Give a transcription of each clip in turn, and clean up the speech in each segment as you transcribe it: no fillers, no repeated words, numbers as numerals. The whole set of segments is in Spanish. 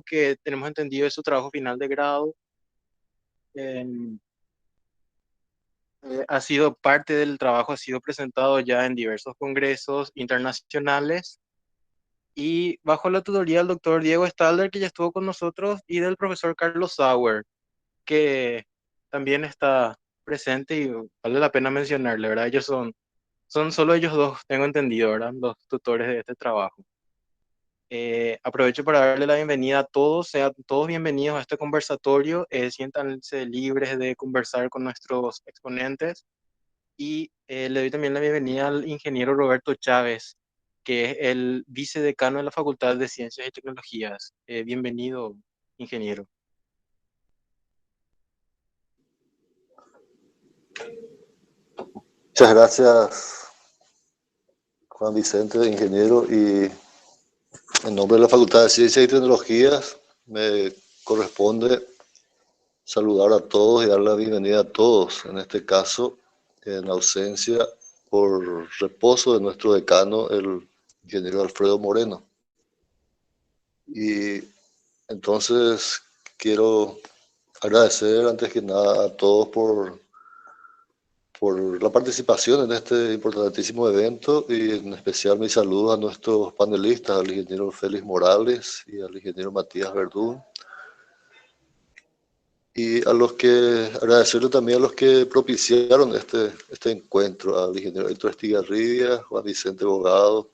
que tenemos entendido es su trabajo final de grado. em, ha sido parte del trabajo, ha sido presentado ya en diversos congresos internacionales y bajo la tutoría del doctor Diego Stalder, que ya estuvo con nosotros, y del profesor Carlos Sauer, que también está presente y vale la pena mencionarle, ¿verdad? Son solo ellos dos, tengo entendido, ¿verdad? Los tutores de este trabajo. Aprovecho para darle la bienvenida a todos, sean todos bienvenidos a este conversatorio, siéntanse libres de conversar con nuestros exponentes y le doy también la bienvenida al ingeniero Roberto Chávez, que es el vicedecano de la Facultad de Ciencias y Tecnologías. Bienvenido, ingeniero. Muchas gracias, Juan Vicente, ingeniero, y en nombre de la Facultad de Ciencias y Tecnologías me corresponde saludar a todos y dar la bienvenida a todos, en este caso, en ausencia por reposo de nuestro decano, el ingeniero Alfredo Moreno. Y entonces quiero agradecer antes que nada a todos por la participación en este importantísimo evento y en especial mis saludos a nuestros panelistas, al ingeniero Félix Morales y al ingeniero Matías Verdún. Y a los que, agradecerle también a los que propiciaron este encuentro, al ingeniero Héctor Estigarribia, Juan Vicente Bogado,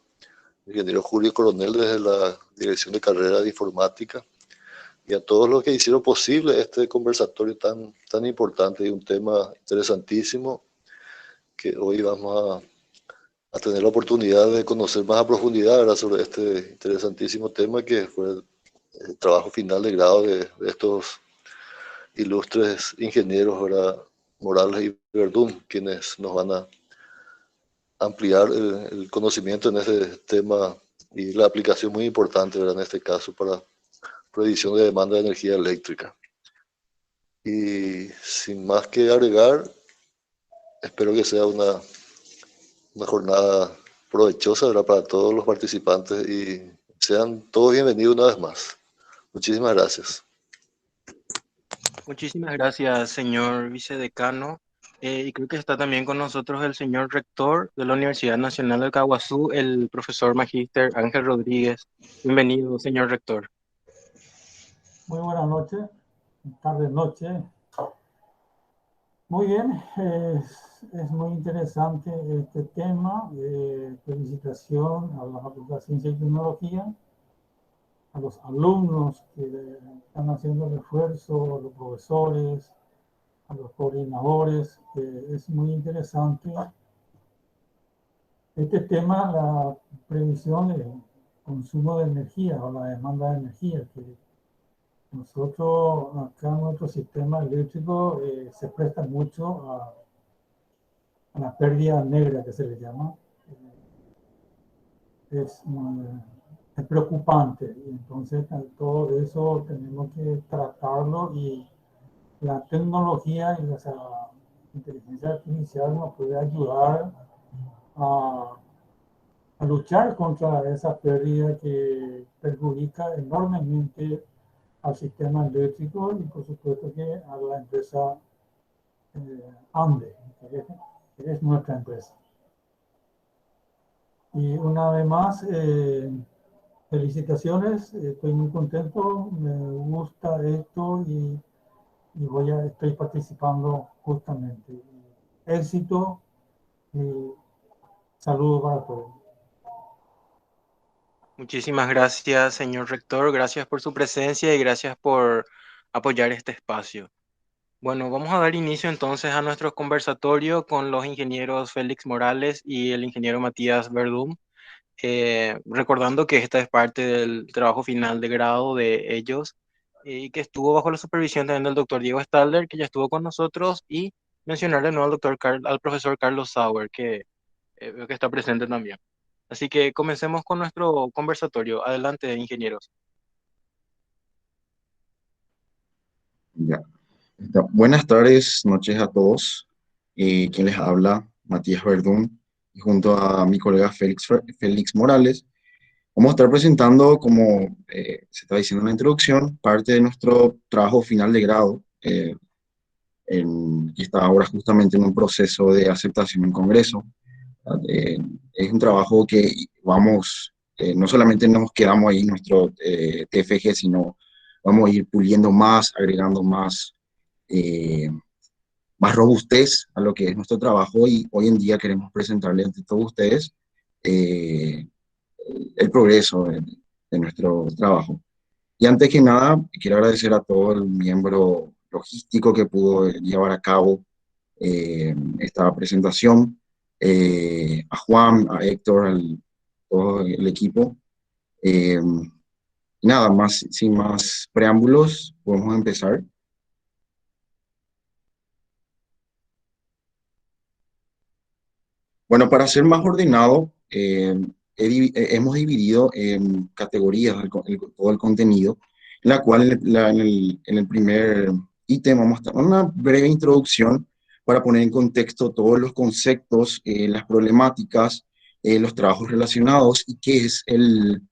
el ingeniero Julio Coronel desde la Dirección de Carrera de Informática, y a todos los que hicieron posible este conversatorio tan importante y un tema interesantísimo que hoy vamos a tener la oportunidad de conocer más a profundidad, ¿verdad?, sobre este interesantísimo tema que fue el trabajo final de grado de estos ilustres ingenieros, ¿verdad?, Morales y Verdún, quienes nos van a ampliar el conocimiento en este tema y la aplicación muy importante, ¿verdad?, en este caso para predicción de demanda de energía eléctrica. Y sin más que agregar, espero que sea una jornada provechosa, ¿verdad?, para todos los participantes y sean todos bienvenidos una vez más. Muchísimas gracias. Muchísimas gracias, señor vicedecano. Y creo que está también con nosotros el señor rector de la Universidad Nacional del Caguazú, el profesor magíster Ángel Rodríguez. Bienvenido, señor rector. Muy buenas noches, tarde, noche. Muy bien, es muy interesante este tema. Felicitación a la Facultad de Ciencia y Tecnología, a los alumnos que están haciendo el esfuerzo, a los profesores, a los coordinadores. Es muy interesante este tema, la previsión del consumo de energía o la demanda de energía, que nosotros acá en nuestro sistema eléctrico se presta mucho a la pérdida negra que se le llama. Es, es preocupante y entonces todo eso tenemos que tratarlo y la tecnología y la inteligencia artificial nos puede ayudar a, a luchar contra esa pérdida que perjudica enormemente al sistema eléctrico y por supuesto que a la empresa ANDE, que es nuestra empresa. Y una vez más, felicitaciones, estoy muy contento, me gusta esto y estoy participando justamente. Éxito y saludos para todos. Muchísimas gracias, señor rector. Gracias por su presencia y gracias por apoyar este espacio. Bueno, vamos a dar inicio entonces a nuestro conversatorio con los ingenieros Félix Morales y el ingeniero Matías Verdún. Recordando que esta es parte del trabajo final de grado de ellos y que estuvo bajo la supervisión también del doctor Diego Stalder, que ya estuvo con nosotros, y mencionar de nuevo al profesor Carlos Sauer, que veo que está presente también. Así que comencemos con nuestro conversatorio. Adelante, ingenieros. Ya. Buenas tardes, noches a todos. Quien les habla, Matías Verdún, y junto a mi colega Félix Morales, Vamos a estar presentando, como se está diciendo en la introducción, parte de nuestro trabajo final de grado, que está ahora justamente en un proceso de aceptación en Congreso. Eh, es un trabajo que vamos, no solamente nos quedamos ahí en nuestro TFG, sino vamos a ir puliendo más, agregando eh, más robustez a lo que es nuestro trabajo, y hoy en día queremos presentarle ante todos ustedes eh, el progreso de nuestro trabajo. Y antes que nada, quiero agradecer a todo el miembro logístico que pudo llevar a cabo esta presentación, a Juan, a Héctor, todo el equipo. Eh, Nada más, sin más preámbulos, podemos empezar. Bueno, para ser más ordenado, hemos dividido en categorías todo el contenido, en la cual en el primer ítem vamos a dar una breve introducción para poner en contexto todos los conceptos, las problemáticas, los trabajos relacionados y qué es el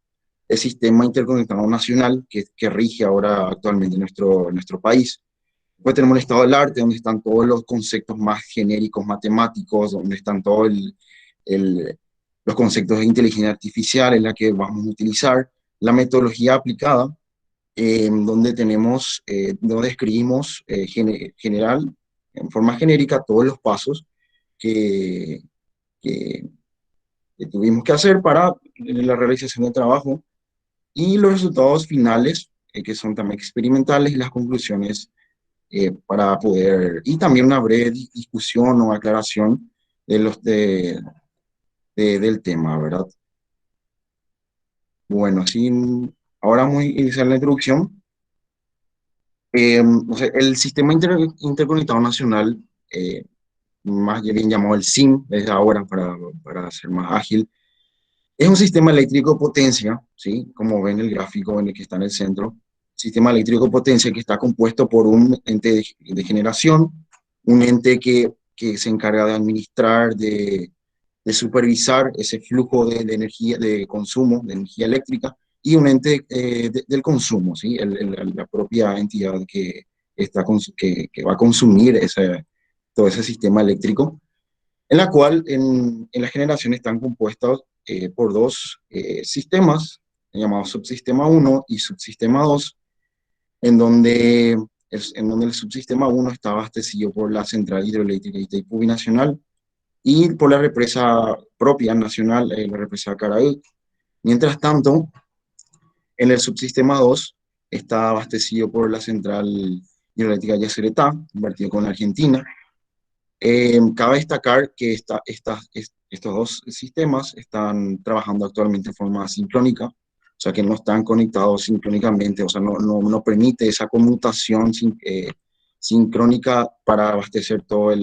sistema interconectado nacional que rige ahora actualmente nuestro país. Después tenemos el estado del arte, donde están todos los conceptos más genéricos matemáticos, donde están todos los conceptos de inteligencia artificial en la que vamos a utilizar, la metodología aplicada, donde donde escribimos general, en forma genérica, todos los pasos que, que, que tuvimos que hacer para la realización del trabajo, y los resultados finales, que son también experimentales, y las conclusiones para poder, y también una breve discusión o aclaración del tema, ¿verdad? Bueno, ahora vamos a iniciar la introducción. O sea, el Sistema Interconectado Nacional, más bien llamado el SIN, desde ahora para ser más ágil, es un sistema eléctrico potencia, ¿sí? Como ven el gráfico en el que está en el centro, sistema eléctrico potencia que está compuesto por un ente de generación, un ente que se encarga de administrar, de supervisar ese flujo de energía, de consumo de energía eléctrica, y un ente del consumo, ¿sí? La propia entidad que va a consumir todo ese sistema eléctrico, en la cual en la generación están compuestos por dos sistemas, llamados subsistema 1 y subsistema 2, en donde, en donde el subsistema 1 está abastecido por la central hidroeléctrica Itaipú Binacional y por la represa propia nacional, la represa Caraí. Mientras tanto, en el subsistema 2 está abastecido por la central hidroeléctrica Yacyretá, compartido con Argentina. Cabe destacar que estos dos sistemas están trabajando actualmente de forma sincrónica, o sea que no están conectados sincrónicamente, o sea, no permite esa conmutación sincrónica para abastecer toda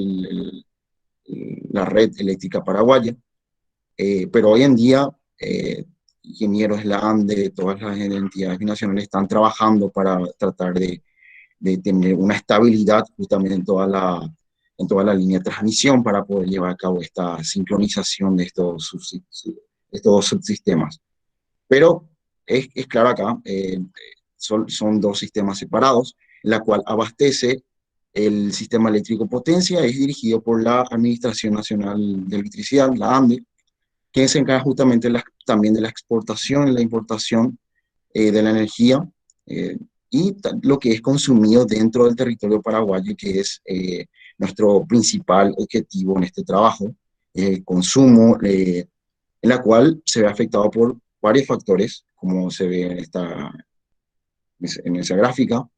la red eléctrica paraguaya. Pero hoy en día, ingenieros de la ANDE, de todas las entidades binacionales, están trabajando para tratar de tener una estabilidad justamente en toda la línea de transmisión para poder llevar a cabo esta sincronización de estos subsistemas. Pero es claro acá, son dos sistemas separados, la cual abastece el sistema eléctrico potencia, es dirigido por la Administración Nacional de Electricidad, la ANDE, que se encarga justamente también de la exportación y la importación de la energía, eh, y lo que es consumido dentro del territorio paraguayo, que es nuestro principal objetivo en este trabajo, el consumo, en la cual se ve afectado por varios factores, como se ve en esa gráfica.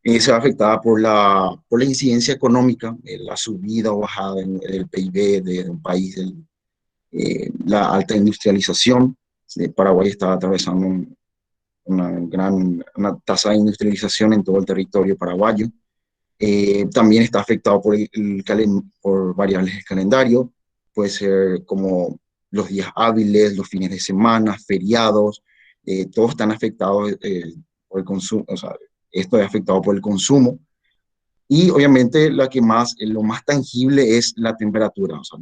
Se ve afectada por la incidencia económica, la subida o bajada del PIB de un país, la alta industrialización. Paraguay está atravesando una tasa de industrialización en todo el territorio paraguayo. También está afectado por variables del calendario, puede ser como los días hábiles, los fines de semana, feriados, todos están afectados por el consumo, o sea, esto es afectado por el consumo. Y obviamente lo más tangible es la temperatura, o sea,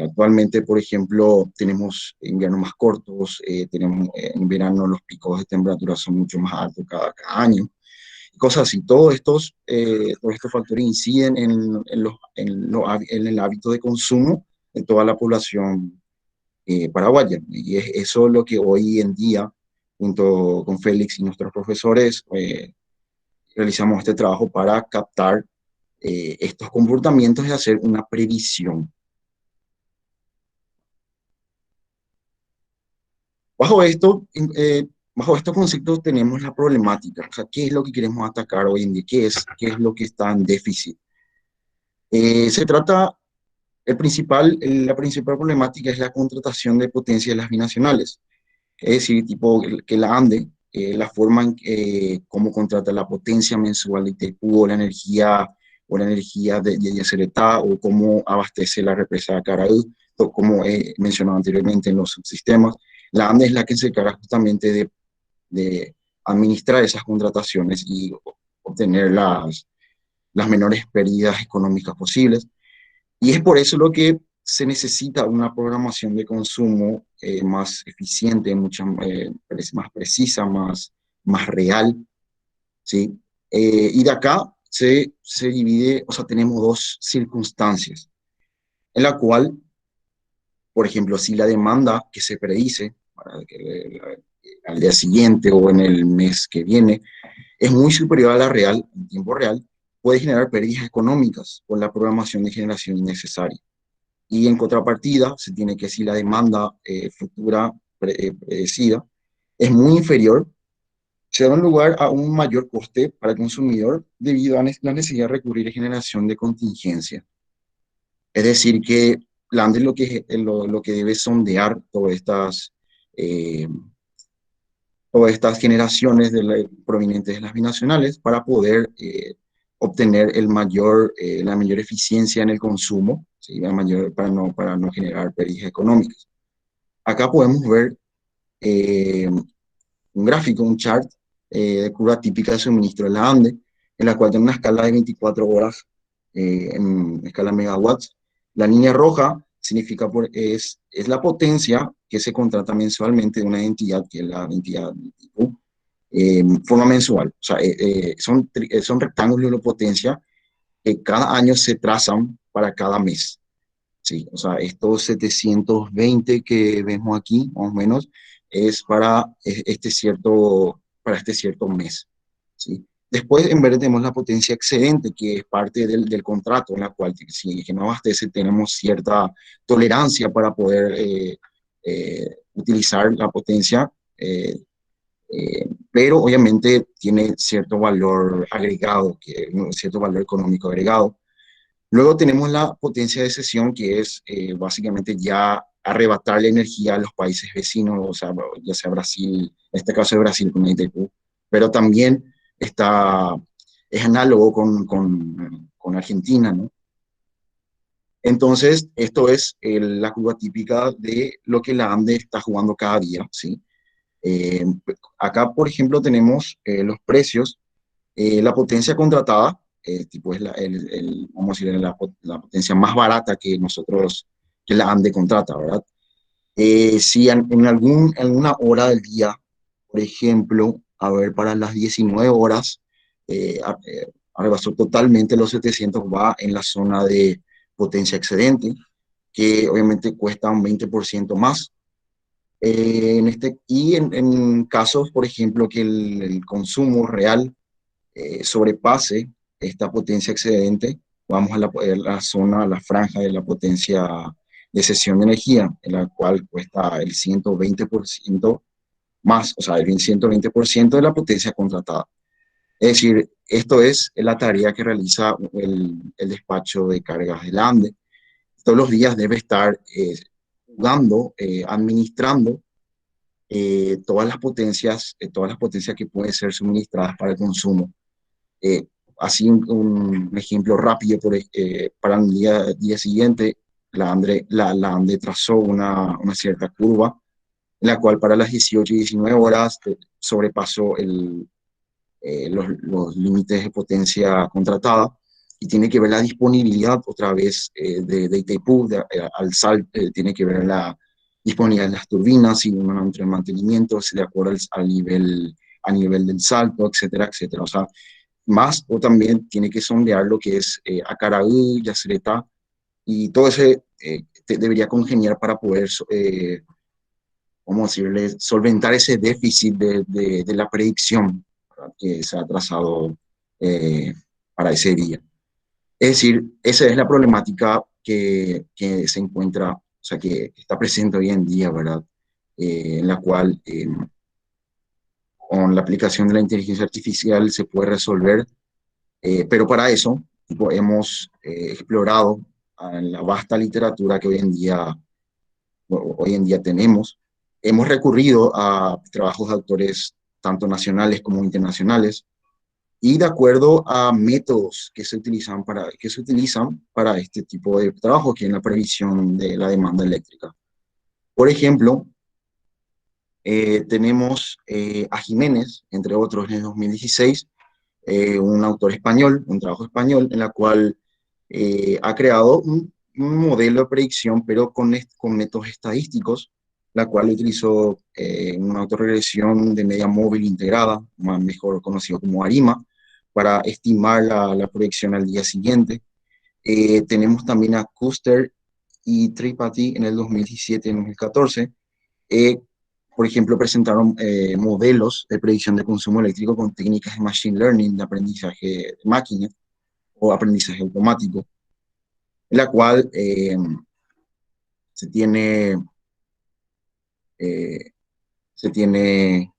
Actualmente, por ejemplo, tenemos inviernos más cortos, tenemos en verano los picos de temperatura son mucho más altos cada año, cosas así. Todos estos factores inciden en el hábito de consumo de toda la población paraguaya. Y es eso lo que hoy en día, junto con Félix y nuestros profesores, realizamos este trabajo para captar estos comportamientos y hacer una previsión. Bajo esto, bajo estos conceptos tenemos la problemática, o sea, ¿qué es lo que queremos atacar hoy en día? ¿Qué es lo que está en déficit? Se trata, la principal problemática es la contratación de potencias de las binacionales, es decir, tipo que la ANDE, la forma en cómo contrata la potencia mensual de Itaipú o la energía de Yacyretá, o cómo abastece la represa de Caraú, o como he mencionado anteriormente en los subsistemas. La ANDE es la que se encarga justamente de administrar esas contrataciones y obtener las menores pérdidas económicas posibles. Y es por eso lo que se necesita una programación de consumo más eficiente, más precisa, más real, ¿sí? Y de acá se divide, o sea, tenemos dos circunstancias, en la cual, por ejemplo, si la demanda que se predice al día siguiente o en el mes que viene es muy superior a la real, en tiempo real, puede generar pérdidas económicas por la programación de generación innecesaria. Y en contrapartida, se tiene que si la demanda futura predecida es muy inferior, se da lugar a un mayor coste para el consumidor debido a la necesidad de recurrir a generación de contingencia. Es decir, que la ANDE lo que debe sondear eh, todas estas generaciones provenientes de las binacionales para poder obtener la mayor eficiencia en el consumo, ¿sí? Para no generar pérdidas económicas. Acá podemos ver un gráfico, un chart de curva típica de suministro de la ANDE, en la cual tiene una escala de 24 horas en escala megawatts. La línea roja significa es la potencia que se contrata mensualmente de una entidad, que es la entidad forma mensual. O sea, son rectángulos de potencia que cada año se trazan para cada mes. Sí, o sea, estos 720 que vemos aquí, más o menos, es para este cierto mes. ¿Sí? Después, en verde, tenemos la potencia excedente, que es parte del contrato, en la cual, si que no abastece, tenemos cierta tolerancia para poder utilizar la potencia, pero obviamente tiene cierto valor agregado, cierto valor económico agregado. Luego tenemos la potencia de cesión, que es básicamente ya arrebatar la energía a los países vecinos, o sea, ya sea Brasil, en este caso es Brasil con Itaipú, pero también es análogo con Argentina, ¿no? Entonces, esto es la curva típica de lo que la ANDE está jugando cada día, ¿sí? Eh, Acá, por ejemplo, tenemos los precios, la potencia contratada, tipo es vamos a decir, la potencia más barata que la ANDE contrata, ¿verdad? Si en alguna hora del día, por ejemplo, a ver, para las 19 horas, rebasó totalmente los 700, va en la zona de potencia excedente, que obviamente cuesta un 20% más. En casos, por ejemplo, que el consumo real sobrepase esta potencia excedente, vamos a la zona, a la franja de la potencia de cesión de energía, en la cual cuesta el 120% más, o sea, el 120% de la potencia contratada. Es decir, esto es la tarea que realiza el despacho de cargas del ANDE. Todos los días debe estar jugando, administrando todas las potencias que pueden ser suministradas para el consumo. Eh, Así un ejemplo rápido, para el día siguiente, la ANDE trazó una cierta curva, en la cual para las 18 y 19 horas sobrepasó los límites de potencia contratada, y tiene que ver la disponibilidad otra vez de Itaipú, al SAL, tiene que ver la disponibilidad de las turbinas y el mantenimiento de acuerdo a nivel del salto, etcétera, etcétera. O sea, más o también tiene que sondear lo que es Acaraú, Yacyretá, y todo ese debería congeniar para poder, ¿cómo decirle?, solventar ese déficit de la predicción, ¿verdad?, que se ha trazado para ese día. Es decir, esa es la problemática que se encuentra, o sea, que está presente hoy en día, ¿verdad? En la cual con la aplicación de la inteligencia artificial se puede resolver, pero para eso tipo, hemos explorado en la vasta literatura que hoy en día tenemos. Hemos recurrido a trabajos de autores tanto nacionales como internacionales, y de acuerdo a métodos que se utilizan para este tipo de trabajo, que es la previsión de la demanda eléctrica. Por ejemplo, tenemos a Jiménez, entre otros, en el 2016, un autor español, un trabajo español, en la cual ha creado un modelo de predicción, pero con métodos estadísticos, la cual utilizó una autorregresión de media móvil integrada, mejor conocido como ARIMA, para estimar la proyección al día siguiente. Tenemos también a Kuster y Tripathi en el 2017 y 2014. Por ejemplo, presentaron modelos de predicción de consumo eléctrico con técnicas de machine learning, de aprendizaje de máquina o aprendizaje automático, en la cual se tiene, eh, se tiene,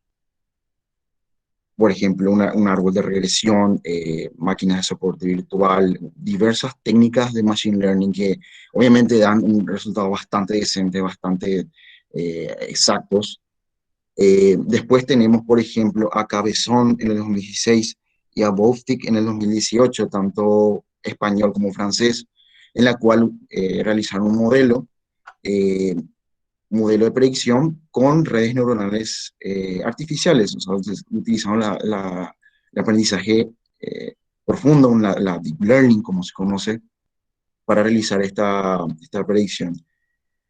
por ejemplo, un árbol de regresión, máquinas de soporte virtual, diversas técnicas de machine learning que obviamente dan un resultado bastante decente, bastante exactos. Después tenemos, por ejemplo, a Cabezón en el 2016 y a Boftic en el 2018, tanto español como francés, en la cual realizaron un modelo de predicción con redes neuronales artificiales. O sea, utilizaron el aprendizaje profundo, la deep learning, como se conoce, para realizar esta predicción.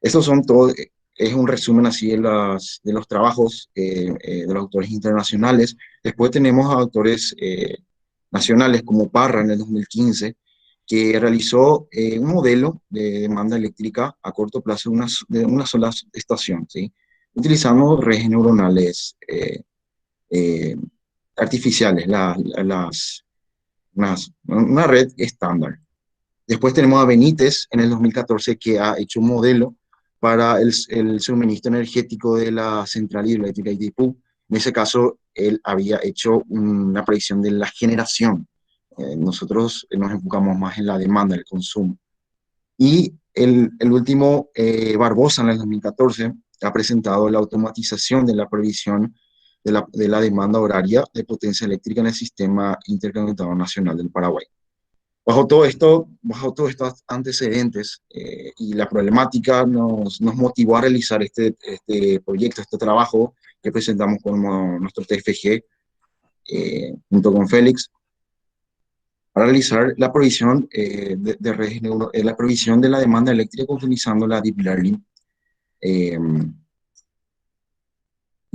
Estos son todos, es un resumen así de los trabajos de los autores internacionales. Después tenemos a autores nacionales como Parra en el 2015, que realizó un modelo de demanda eléctrica a corto plazo de una sola estación, ¿sí?, utilizando redes neuronales eh, artificiales, una red estándar. Después tenemos a Benítez en el 2014, que ha hecho un modelo para el suministro energético de la central hidroeléctrica de Itaipú. En ese caso, él había hecho una predicción de la generación. Nosotros nos enfocamos más en la demanda, el consumo. Y el último, Barbosa, en el 2014, ha presentado la automatización de la previsión de la demanda horaria de potencia eléctrica en el Sistema Interconectado Nacional del Paraguay. Bajo todos estos antecedentes y la problemática nos motivó a realizar este proyecto, este trabajo que presentamos como nuestro TFG junto con Félix, para realizar la provisión de redes la provisión de la demanda eléctrica utilizando la Deep Learning. Y en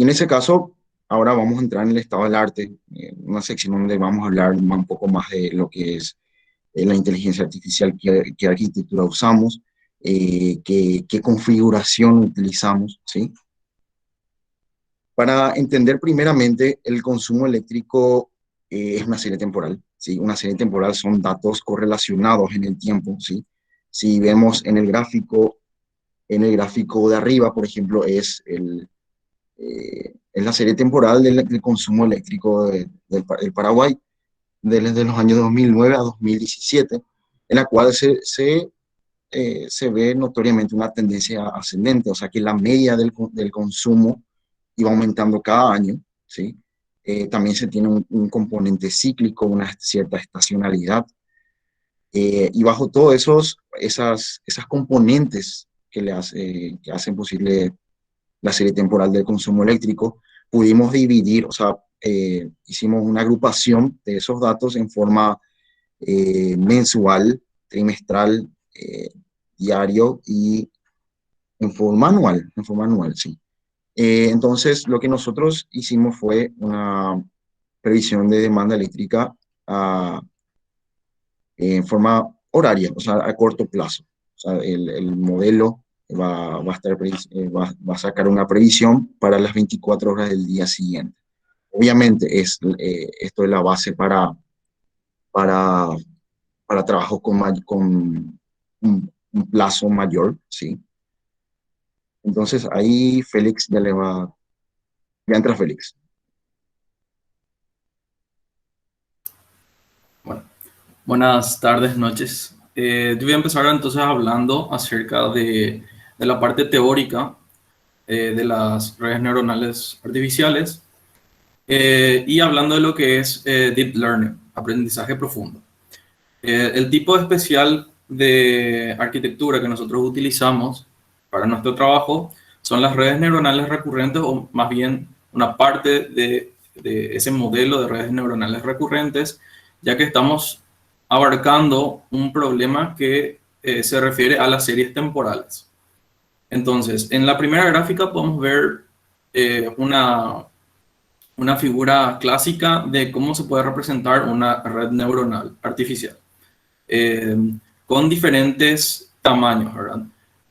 ese caso, ahora vamos a entrar en el estado del arte, una sección donde vamos a hablar un poco más de lo que es la inteligencia artificial, qué arquitectura usamos, qué configuración utilizamos, ¿sí? Para entender primeramente, el consumo eléctrico es una serie temporal, ¿sí? Una serie temporal son datos correlacionados en el tiempo, ¿sí? Si vemos en el gráfico de arriba, por ejemplo, es la serie temporal del consumo eléctrico del Paraguay, desde los años 2009 a 2017, en la cual se ve notoriamente una tendencia ascendente, o sea que la media del consumo iba aumentando cada año, ¿sí? También se tiene un componente cíclico, una cierta estacionalidad, y bajo todas esas componentes que hacen posible la serie temporal del consumo eléctrico, pudimos dividir, o sea, hicimos una agrupación de esos datos en forma mensual, trimestral, diario y en forma anual, sí. Entonces, lo que nosotros hicimos fue una previsión de demanda eléctrica en forma horaria, o sea, a corto plazo. O sea, el modelo va a estar, va a sacar una previsión para las 24 horas del día siguiente. Obviamente, esto es la base para, para trabajos con un plazo mayor, ¿sí? Entonces, ahí Félix ya entra Félix. Bueno, buenas tardes, noches. Yo voy a empezar entonces hablando acerca de la parte teórica de las redes neuronales artificiales y hablando de lo que es Deep Learning, aprendizaje profundo. El tipo especial de arquitectura que nosotros utilizamos para nuestro trabajo son las redes neuronales recurrentes, o más bien una parte de ese modelo de redes neuronales recurrentes, ya que estamos abarcando un problema que se refiere a las series temporales. Entonces, en la primera gráfica podemos ver una figura clásica de cómo se puede representar una red neuronal artificial. eh, con diferentes tamaños, ¿verdad?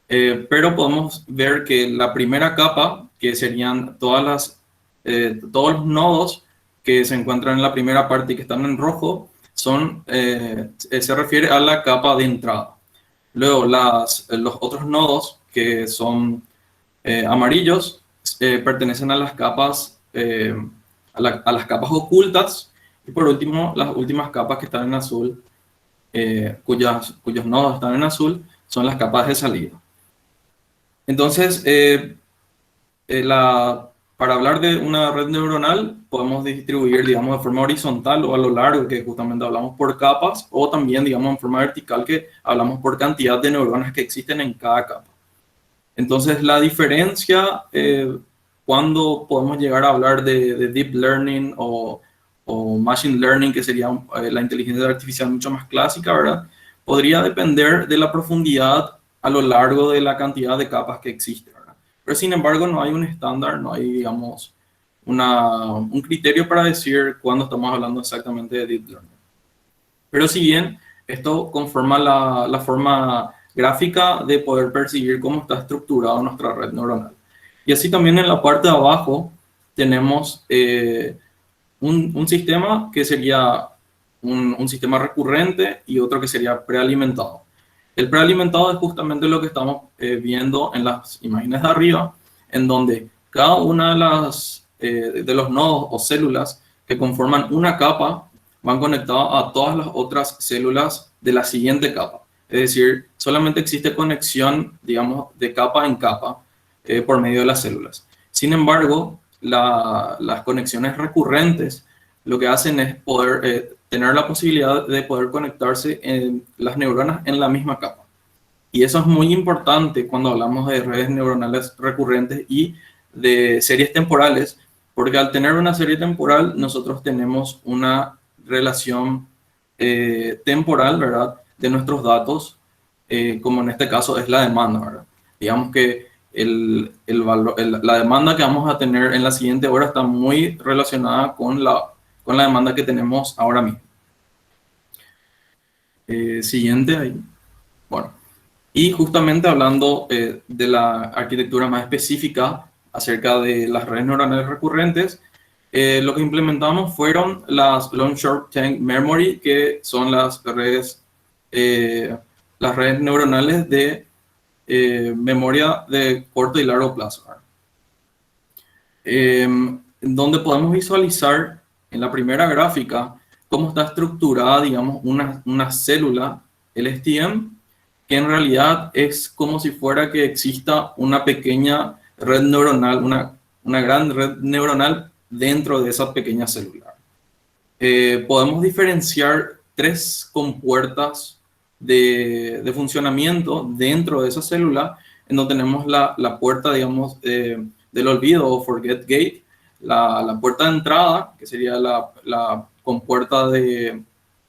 Pero podemos ver que la primera capa, que serían todos los nodos que se encuentran en la primera parte y que están en rojo, se refiere a la capa de entrada. Luego, los otros nodos que son amarillos pertenecen a las capas, a las capas ocultas. Y por último, las últimas capas que están en azul, cuyos nodos están en azul, son las capas de salida. Entonces, para hablar de una red neuronal, podemos distribuir, digamos, de forma horizontal o a lo largo, que justamente hablamos por capas, o también, digamos, en forma vertical, que hablamos por cantidad de neuronas que existen en cada capa. Entonces, la diferencia, cuando podemos llegar a hablar de Deep Learning o Machine Learning, que sería la inteligencia artificial mucho más clásica, ¿verdad? Podría depender de la profundidad a lo largo de la cantidad de capas que existe, ¿verdad? Pero sin embargo no hay un estándar, no hay, digamos, un criterio para decir cuándo estamos hablando exactamente de Deep Learning. Pero si bien esto conforma la forma gráfica de poder percibir cómo está estructurada nuestra red neuronal. Y así también en la parte de abajo tenemos un sistema que sería un sistema recurrente y otro que sería prealimentado. El prealimentado es justamente lo que estamos viendo en las imágenes de arriba, en donde cada una de los nodos o células que conforman una capa van conectados a todas las otras células de la siguiente capa. Es decir, solamente existe conexión, digamos, de capa en capa por medio de las células. Sin embargo, las conexiones recurrentes lo que hacen es poder tener la posibilidad de poder conectarse en las neuronas en la misma capa. Y eso es muy importante cuando hablamos de redes neuronales recurrentes y de series temporales, porque al tener una serie temporal nosotros tenemos una relación temporal, ¿verdad?, de nuestros datos, como en este caso es la demanda, ¿verdad? Digamos que la demanda que vamos a tener en la siguiente hora está muy relacionada con la demanda que tenemos ahora mismo. Siguiente ahí. Bueno, y justamente hablando de la arquitectura más específica acerca de las redes neuronales recurrentes, lo que implementamos fueron las Long Short Chain Memory, que son las redes neuronales de memoria de corto y largo plazo, donde podemos visualizar en la primera gráfica cómo está estructurada, digamos, una célula LSTM, que en realidad es como si fuera que exista una pequeña red neuronal, una gran red neuronal dentro de esa pequeña célula. Podemos diferenciar 3 compuertas de funcionamiento dentro de esa célula, en donde tenemos la puerta, digamos, del olvido o forget gate, la puerta de entrada, que sería la compuerta de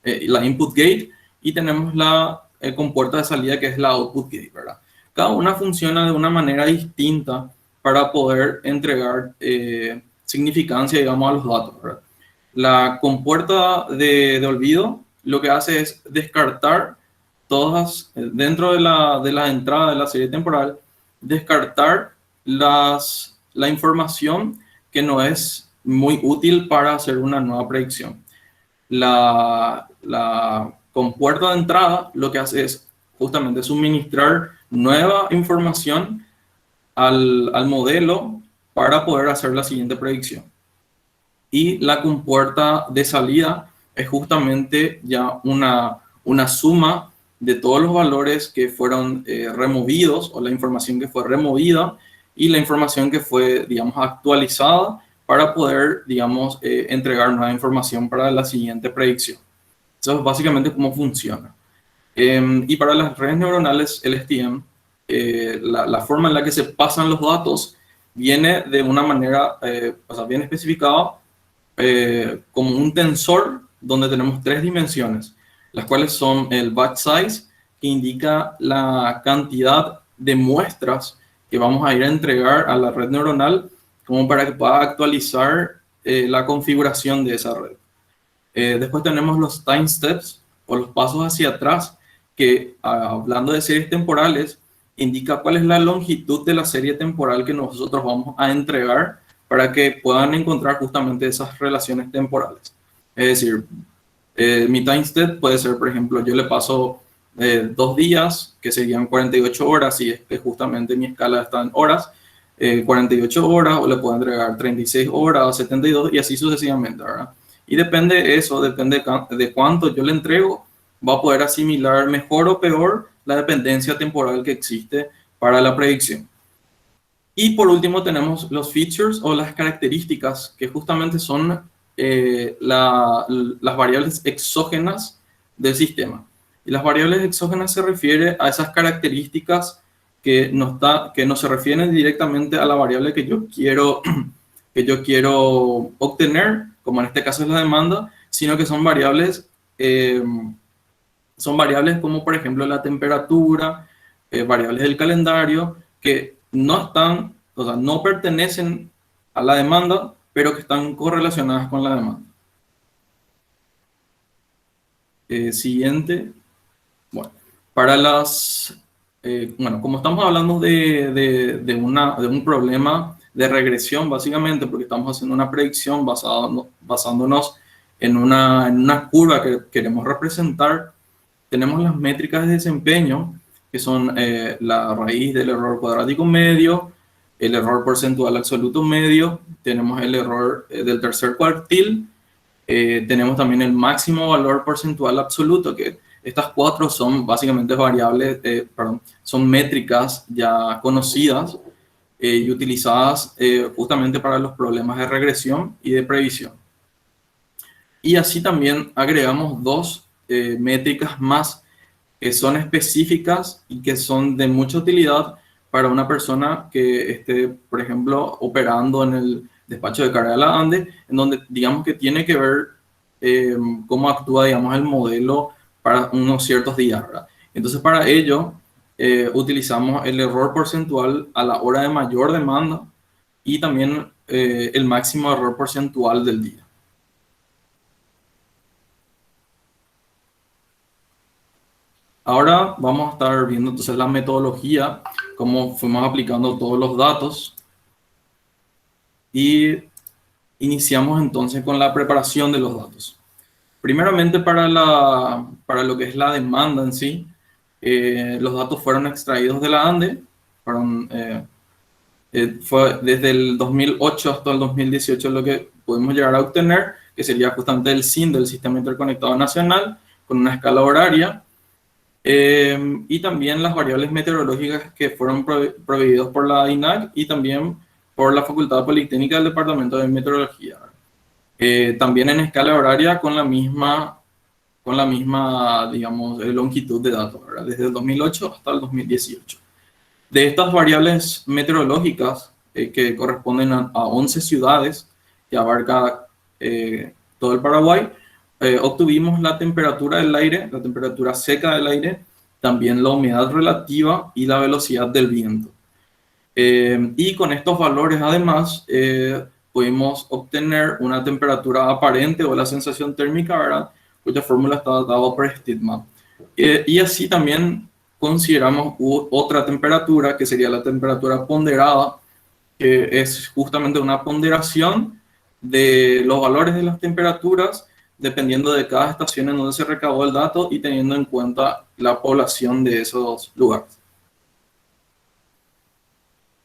la input gate, y tenemos la compuerta de salida, que es la output gate, ¿verdad? Cada una funciona de una manera distinta para poder entregar significancia, digamos, a los datos, ¿verdad? La compuerta de olvido lo que hace es descartar todas, dentro de la entrada de la serie temporal, descartar la información que no es muy útil para hacer una nueva predicción. La compuerta de entrada lo que hace es justamente suministrar nueva información al modelo para poder hacer la siguiente predicción. Y la compuerta de salida es justamente ya una suma de todos los valores que fueron removidos, o la información que fue removida y la información que fue, digamos, actualizada para poder, digamos, entregar nueva información para la siguiente predicción. Eso es básicamente cómo funciona. Y para las redes neuronales LSTM, la forma en la que se pasan los datos viene de una manera, o sea, bien especificada, como un tensor donde tenemos 3 dimensiones, las cuales son el batch size, que indica la cantidad de muestras que vamos a ir a entregar a la red neuronal como para que pueda actualizar la configuración de esa red. Después tenemos los time steps, o los pasos hacia atrás, que hablando de series temporales, indica cuál es la longitud de la serie temporal que nosotros vamos a entregar para que puedan encontrar justamente esas relaciones temporales. Es decir, mi time step puede ser, por ejemplo, yo le paso 2 días, que serían 48 horas, si es que justamente mi escala está en horas, 48 horas, o le puedo entregar 36 horas, 72, y así sucesivamente, ¿verdad? Y depende de eso, depende de cuánto yo le entrego, va a poder asimilar mejor o peor la dependencia temporal que existe para la predicción. Y por último tenemos los features, o las características, que justamente son las variables exógenas del sistema. Y las variables exógenas se refieren a esas características que no se refieren directamente a la variable que yo quiero obtener, como en este caso es la demanda, sino que son variables como por ejemplo la temperatura, variables del calendario, que no están, o sea, no pertenecen a la demanda, pero que están correlacionadas con la demanda. Siguiente. Bueno, para bueno, como estamos hablando de un problema de regresión, básicamente, porque estamos haciendo una predicción basándonos en una curva que queremos representar, tenemos las métricas de desempeño, que son la raíz del error cuadrático medio, el error porcentual absoluto medio, tenemos el error del tercer cuartil, tenemos también el máximo valor porcentual absoluto, que estas 4 son básicamente variables, son métricas ya conocidas y utilizadas justamente para los problemas de regresión y de previsión. Y así también agregamos 2 métricas más que son específicas y que son de mucha utilidad para una persona que esté, por ejemplo, operando en el despacho de carga de la ANDE, en donde digamos que tiene que ver cómo actúa, digamos, el modelo para unos ciertos días, ¿verdad? Entonces, para ello, utilizamos el error porcentual a la hora de mayor demanda y también el máximo error porcentual del día. Ahora vamos a estar viendo entonces la metodología, cómo fuimos aplicando todos los datos, y iniciamos entonces con la preparación de los datos. Primeramente, para lo que es la demanda en sí, los datos fueron extraídos de la ANDE, fue desde el 2008 hasta el 2018 lo que pudimos llegar a obtener, que sería justamente el SIN, del Sistema Interconectado Nacional, con una escala horaria, y también las variables meteorológicas que fueron proveídos por la INAC y también por la Facultad Politécnica del Departamento de Meteorología. También en escala horaria con la misma, digamos, longitud de datos, ¿verdad? Desde el 2008 hasta el 2018. De estas variables meteorológicas, que corresponden a 11 ciudades, que abarca todo el Paraguay, obtuvimos la temperatura del aire, la temperatura seca del aire, también la humedad relativa y la velocidad del viento. Y con estos valores, además, pudimos obtener una temperatura aparente o la sensación térmica, ¿verdad?, cuya fórmula está dada por Steadman. Y así también consideramos otra temperatura, que sería la temperatura ponderada, que es justamente una ponderación de los valores de las temperaturas dependiendo de cada estación en donde se recabó el dato y teniendo en cuenta la población de esos lugares.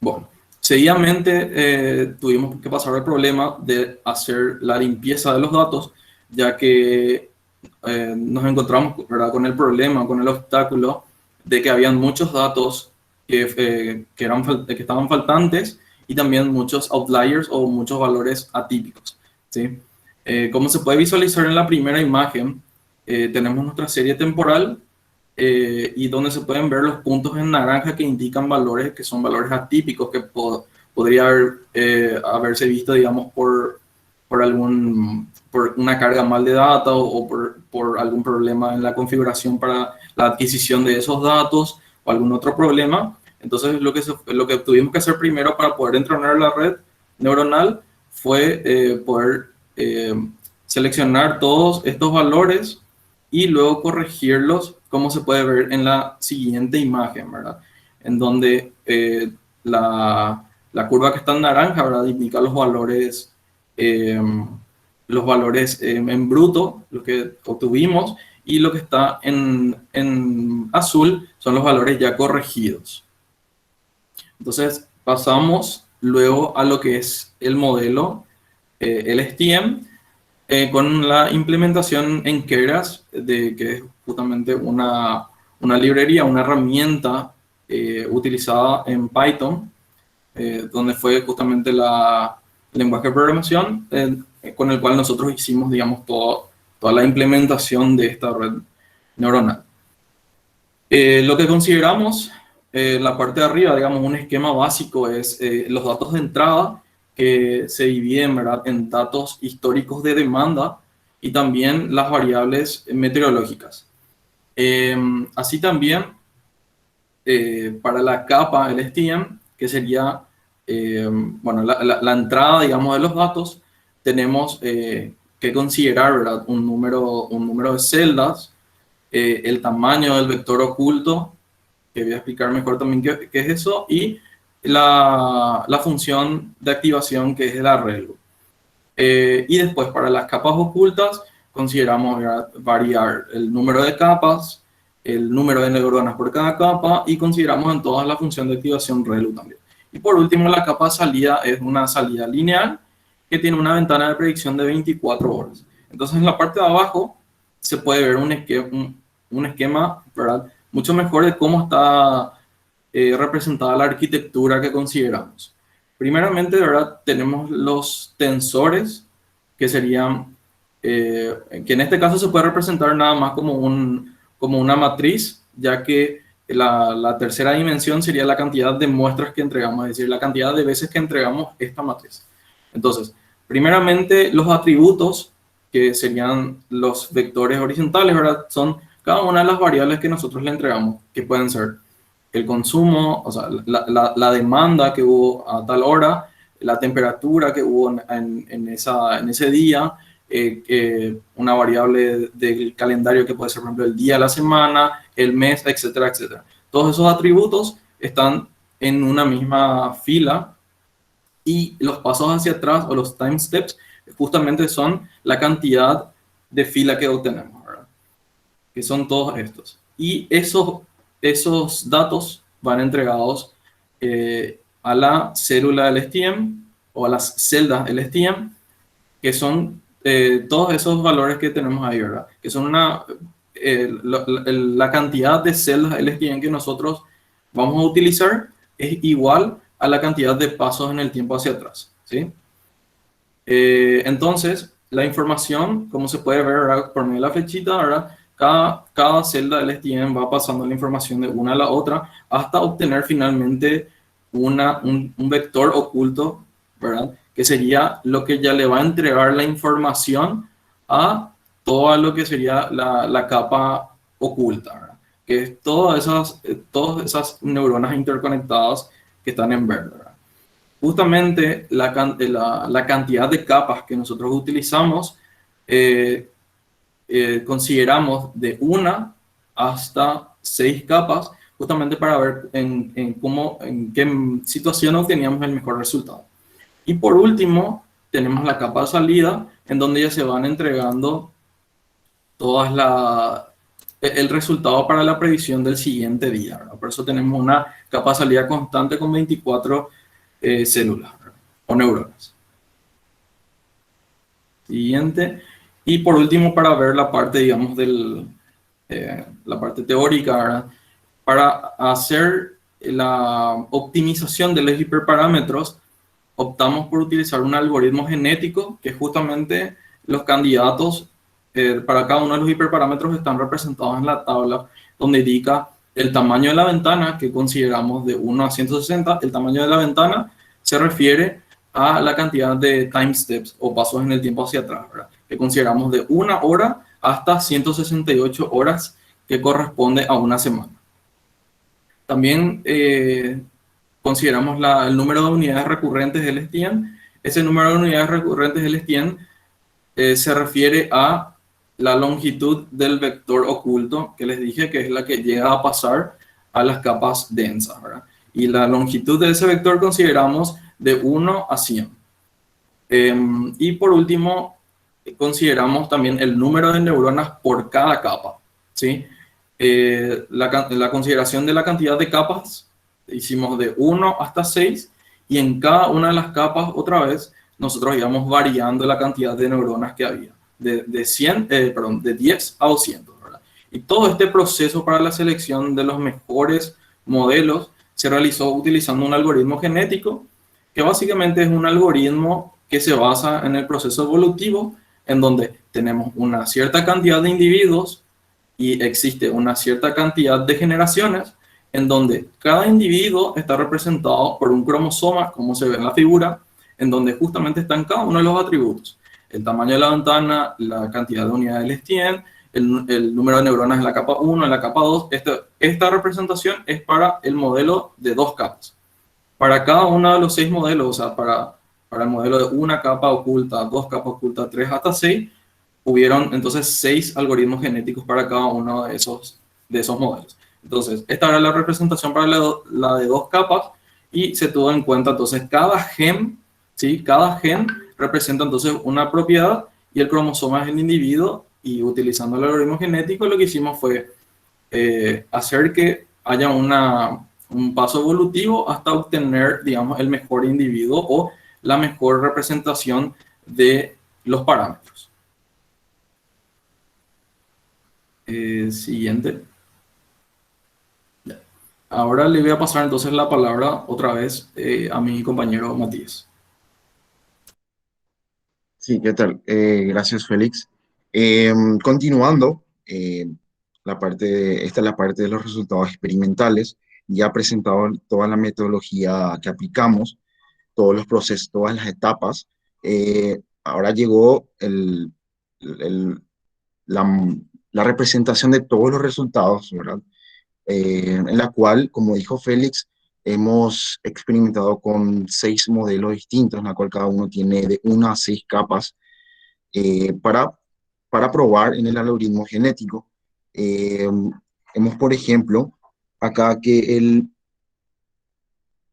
Bueno, seguidamente tuvimos que pasar el problema de hacer la limpieza de los datos, ya que nos encontramos, ¿verdad?, con el problema, con el obstáculo de que habían muchos datos que estaban faltantes y también muchos outliers o muchos valores atípicos, ¿sí? Como se puede visualizar en la primera imagen, tenemos nuestra serie temporal y donde se pueden ver los puntos en naranja que indican valores que son valores atípicos que podría haberse visto, digamos, por una carga mal de datos o por algún problema en la configuración para la adquisición de esos datos o algún otro problema. Entonces, lo que tuvimos que hacer primero para poder entrenar la red neuronal fue poder seleccionar todos estos valores y luego corregirlos, como se puede ver en la siguiente imagen, ¿verdad?, en donde la curva que está en naranja, ¿verdad?, indica los valores en bruto, lo que obtuvimos, y lo que está en azul son los valores ya corregidos. Entonces pasamos luego a lo que es el modelo LSTM, con la implementación en Keras, que es justamente una librería, una herramienta utilizada en Python, donde fue justamente el lenguaje de programación con el cual nosotros hicimos, digamos, toda la implementación de esta red neuronal. Lo que consideramos, la parte de arriba, digamos, un esquema básico es los datos de entrada, que se dividen, ¿verdad?, en datos históricos de demanda y también las variables meteorológicas. Así también, para la capa LSTM, que sería bueno, la entrada, digamos, de los datos, tenemos que considerar, ¿verdad?, un número de celdas, el tamaño del vector oculto, que voy a explicar mejor también qué es eso, y la función de activación, que es el arreglo. Y después, para las capas ocultas, consideramos, ¿verdad?, variar el número de capas, el número de neuronas por cada capa, y consideramos en todas la función de activación ReLU también. Y por último, la capa de salida es una salida lineal que tiene una ventana de predicción de 24 horas. Entonces, en la parte de abajo se puede ver un esquema, ¿verdad?, mucho mejor de cómo está representada la arquitectura que consideramos. Primeramente, ¿verdad?, tenemos los tensores, que serían, que en este caso se puede representar nada más como una matriz, ya que la tercera dimensión sería la cantidad de muestras que entregamos, es decir, la cantidad de veces que entregamos esta matriz. Entonces, primeramente, los atributos, que serían los vectores horizontales, ¿verdad?, son cada una de las variables que nosotros le entregamos, que pueden ser el consumo, o sea, la demanda que hubo a tal hora, la temperatura que hubo en ese día, una variable del calendario que puede ser, por ejemplo, el día de la semana, el mes, etcétera, etcétera. Todos esos atributos están en una misma fila, y los pasos hacia atrás, o los time steps, justamente son la cantidad de fila que obtenemos, ¿verdad?, que son todos estos. Y esos datos van entregados a la célula LSTM o a las celdas LSTM, que son todos esos valores que tenemos ahí, ¿verdad?, que son la cantidad de celdas LSTM que nosotros vamos a utilizar es igual a la cantidad de pasos en el tiempo hacia atrás, ¿sí? Entonces, la información, como se puede ver, ¿verdad?, por medio de la flechita, ¿verdad?, cada celda del LSTM va pasando la información de una a la otra hasta obtener finalmente un vector oculto, ¿verdad?, que sería lo que ya le va a entregar la información a toda lo que sería la capa oculta, ¿verdad? Que es todas esas neuronas interconectadas que están en verde, ¿verdad? Justamente la cantidad de capas que nosotros utilizamos, consideramos de una hasta 6 capas, justamente para ver en qué situación obteníamos el mejor resultado. Y por último, tenemos la capa de salida, en donde ya se van entregando el resultado para la previsión del siguiente día, ¿verdad? Por eso tenemos una capa de salida constante con 24 células, ¿verdad? O neuronas. Siguiente. Y por último, para ver la parte, digamos, la parte teórica, ¿verdad? Para hacer la optimización de los hiperparámetros, optamos por utilizar un algoritmo genético que justamente los candidatos para cada uno de los hiperparámetros están representados en la tabla, donde indica el tamaño de la ventana que consideramos de 1 a 160. El tamaño de la ventana se refiere a la cantidad de time steps o pasos en el tiempo hacia atrás, ¿verdad? Que consideramos de 1 hora hasta 168 horas, que corresponde a una semana. También consideramos el número de unidades recurrentes del STIAN. Ese número de unidades recurrentes del STIAN se refiere a la longitud del vector oculto, que les dije que es la que llega a pasar a las capas densas, ¿verdad? Y la longitud de ese vector consideramos de 1 a 100. Y por último, consideramos también el número de neuronas por cada capa, ¿sí? La consideración de la cantidad de capas hicimos de 1 hasta 6, y en cada una de las capas, otra vez, nosotros íbamos variando la cantidad de neuronas que había, de 10 a 200, ¿verdad? Y todo este proceso para la selección de los mejores modelos se realizó utilizando un algoritmo genético, que básicamente es un algoritmo que se basa en el proceso evolutivo, en donde tenemos una cierta cantidad de individuos y existe una cierta cantidad de generaciones, en donde cada individuo está representado por un cromosoma, como se ve en la figura, en donde justamente están cada uno de los atributos: el tamaño de la ventana, la cantidad de unidades del STIAN, el número de neuronas en la capa 1, en la capa 2. Esta representación es para el modelo de 2 capas. Para cada uno de los 6 modelos, o sea, para el modelo de una capa oculta, 2 capas ocultas, 3 hasta 6, hubieron entonces 6 algoritmos genéticos para cada uno de esos modelos. Entonces, esta era la representación para la de 2 capas, y se tuvo en cuenta entonces cada gen, ¿sí? Cada gen representa entonces una propiedad, y el cromosoma es el individuo, y utilizando el algoritmo genético lo que hicimos fue hacer que haya un paso evolutivo hasta obtener, digamos, el mejor individuo o la mejor representación de los parámetros. Siguiente. Ahora le voy a pasar entonces la palabra otra vez a mi compañero Matías. Sí, ¿qué tal? Gracias, Félix. Continuando, esta es la parte de los resultados experimentales. Ya presentado toda la metodología que aplicamos, todos los procesos, todas las etapas. Ahora llegó la representación de todos los resultados, ¿verdad? En la cual, como dijo Félix, hemos experimentado con 6 modelos distintos, en la cual cada uno tiene de 1 a 6 capas para probar en el algoritmo genético. Hemos, por ejemplo, acá que es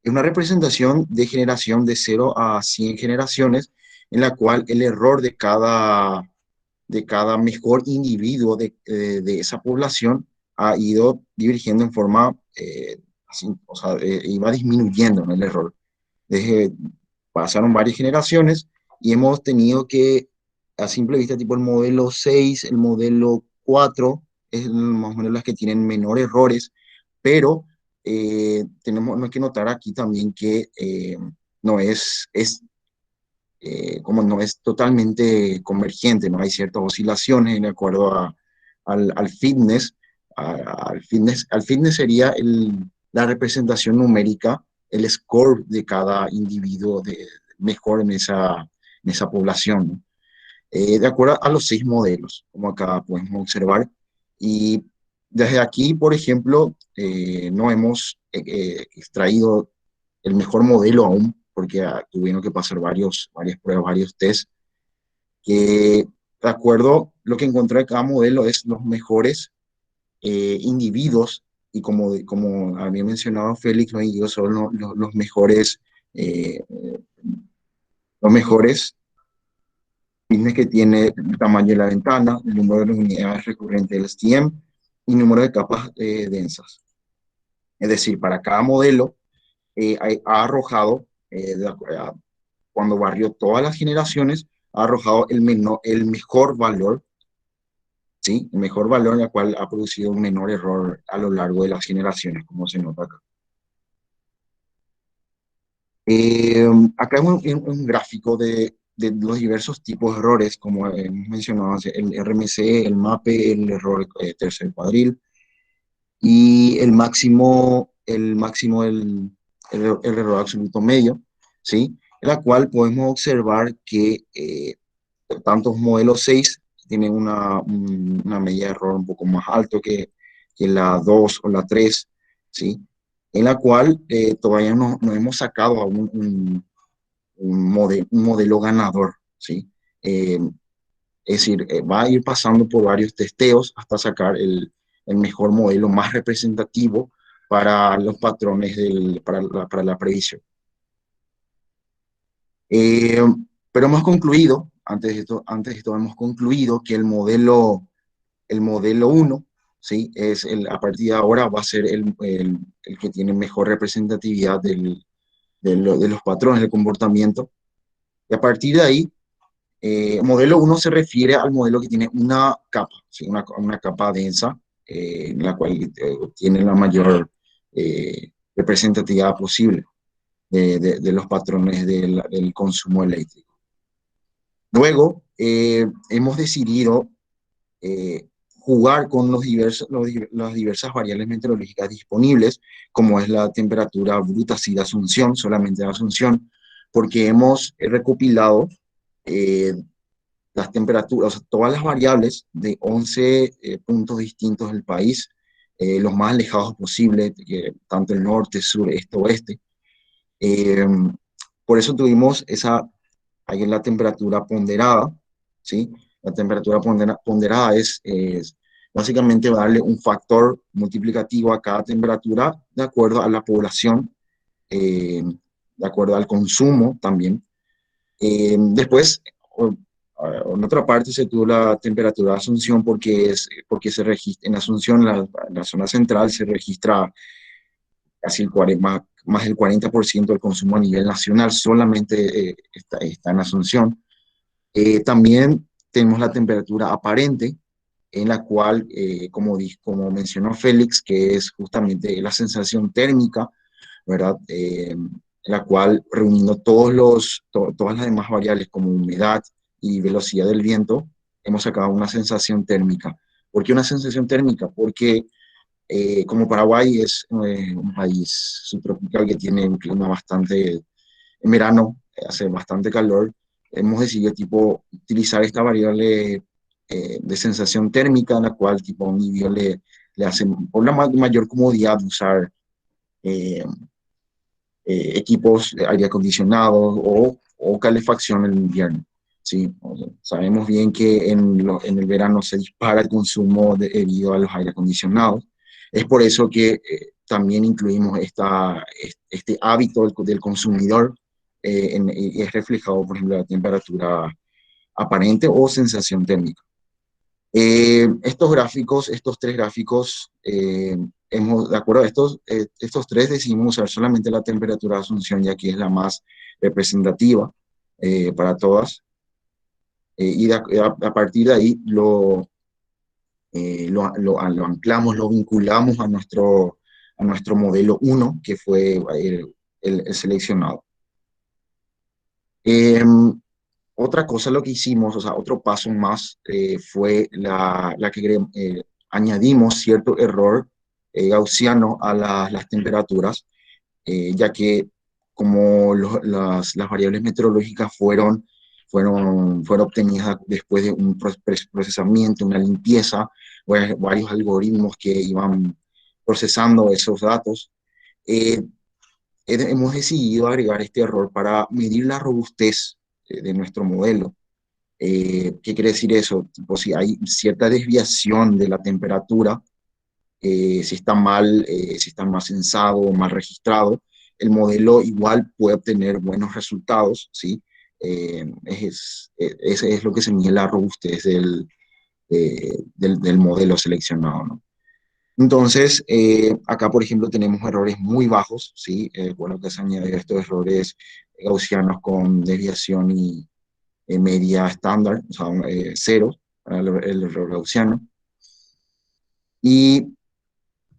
una representación de generación de 0 a 100 generaciones, en la cual el error de cada mejor individuo de esa población ha ido divergiendo en forma, iba disminuyendo, ¿no?, el error. Pasaron varias generaciones y hemos tenido que, a simple vista, tipo el modelo 6, el modelo 4, es más o menos las que tienen menor errores, pero tenemos que notar aquí también que como no es totalmente convergente, no hay ciertas oscilaciones de acuerdo al fitness. Al fitness sería la representación numérica, el score de cada individuo mejor en esa población, ¿no? de acuerdo a los 6 modelos, como acá podemos observar. Y desde aquí, por ejemplo, no hemos extraído el mejor modelo aún, porque tuvieron que pasar varias pruebas, varios tests, que de acuerdo lo que encontré de cada modelo es los mejores individuos, y como había mencionado Félix, los individuos son eh, los mejores business, que tiene el tamaño de la ventana, el número de las unidades recurrentes del STM y número de capas densas. Es decir, para cada modelo ha arrojado, cuando barrió todas las generaciones, ha arrojado el mejor valor, ¿sí? El mejor valor, en el cual ha producido un menor error a lo largo de las generaciones, como se nota acá. Acá es un gráfico de los diversos tipos de errores, como hemos mencionado, el RMC, el MAPE, el error tercer cuadril, y el error absoluto medio, ¿sí? En la cual podemos observar que tantos modelos 6 tienen una medida de error un poco más alto que la 2 o la 3, ¿sí? En la cual todavía no hemos sacado a un modelo ganador, ¿sí? Es decir, va a ir pasando por varios testeos hasta sacar el mejor modelo más representativo para los patrones para la previsión. Pero hemos concluido, antes de esto hemos concluido que el modelo 1, ¿sí? A partir de ahora va a ser el que tiene mejor representatividad de los patrones de comportamiento. Y a partir de ahí, modelo 1 se refiere al modelo que tiene una capa, ¿sí? Una capa densa, en la cual tiene la mayor representatividad posible de los patrones del consumo eléctrico. Luego, hemos decidido jugar con las diversas variables meteorológicas disponibles, como es la temperatura bruta sí de Asunción, solamente de Asunción, porque hemos recopilado las temperaturas, o sea, todas las variables de 11 puntos distintos del país, los más alejados posible, tanto el norte, sur, este, oeste. Por eso tuvimos ahí en la temperatura ponderada, ¿sí? La temperatura ponderada es básicamente darle un factor multiplicativo a cada temperatura de acuerdo a la población, de acuerdo al consumo también. Después, en otra parte se tuvo la temperatura de Asunción porque se registra en Asunción, la zona central, se registra casi más del 40% del consumo a nivel nacional, solamente está en Asunción. También tenemos la temperatura aparente, en la cual, como mencionó Félix, que es justamente la sensación térmica, ¿verdad? En la cual, reuniendo todas las demás variables como humedad y velocidad del viento, hemos sacado una sensación térmica. ¿Por qué una sensación térmica? Porque como Paraguay es un país subtropical que tiene un clima bastante, en verano hace bastante calor, hemos decidido utilizar esta variable de sensación térmica, en la cual a un individuo le hace por la mayor comodidad usar equipos de aire acondicionado o calefacción en el invierno. ¿Sí? Sabemos bien que en el verano se dispara el consumo debido a los aire acondicionados. Es por eso que también incluimos este hábito del consumidor, y es reflejado, por ejemplo, en la temperatura aparente o sensación térmica. Estos tres gráficos, de acuerdo a estos tres, decidimos usar solamente la temperatura de Asunción, ya que es la más representativa para todas. Y a partir de ahí lo anclamos, lo vinculamos a nuestro modelo 1, que fue el seleccionado. Otra cosa lo que hicimos, o sea, otro paso más, fue que añadimos cierto error gaussiano a las temperaturas, ya que como las variables meteorológicas fueron fueron obtenidas después de un procesamiento, una limpieza, varios algoritmos que iban procesando esos datos. Hemos decidido agregar este error para medir la robustez de nuestro modelo. ¿Qué quiere decir eso? Tipo, si hay cierta desviación de la temperatura, si está mal censado o mal registrado, el modelo igual puede obtener buenos resultados, ¿sí? Ese es lo que se mide la robustez del modelo seleccionado, ¿no? Entonces, acá, por ejemplo, tenemos errores muy bajos, ¿sí? Bueno, que se añaden estos errores gaussianos con desviación y media estándar, o sea, cero, el error gaussiano. Y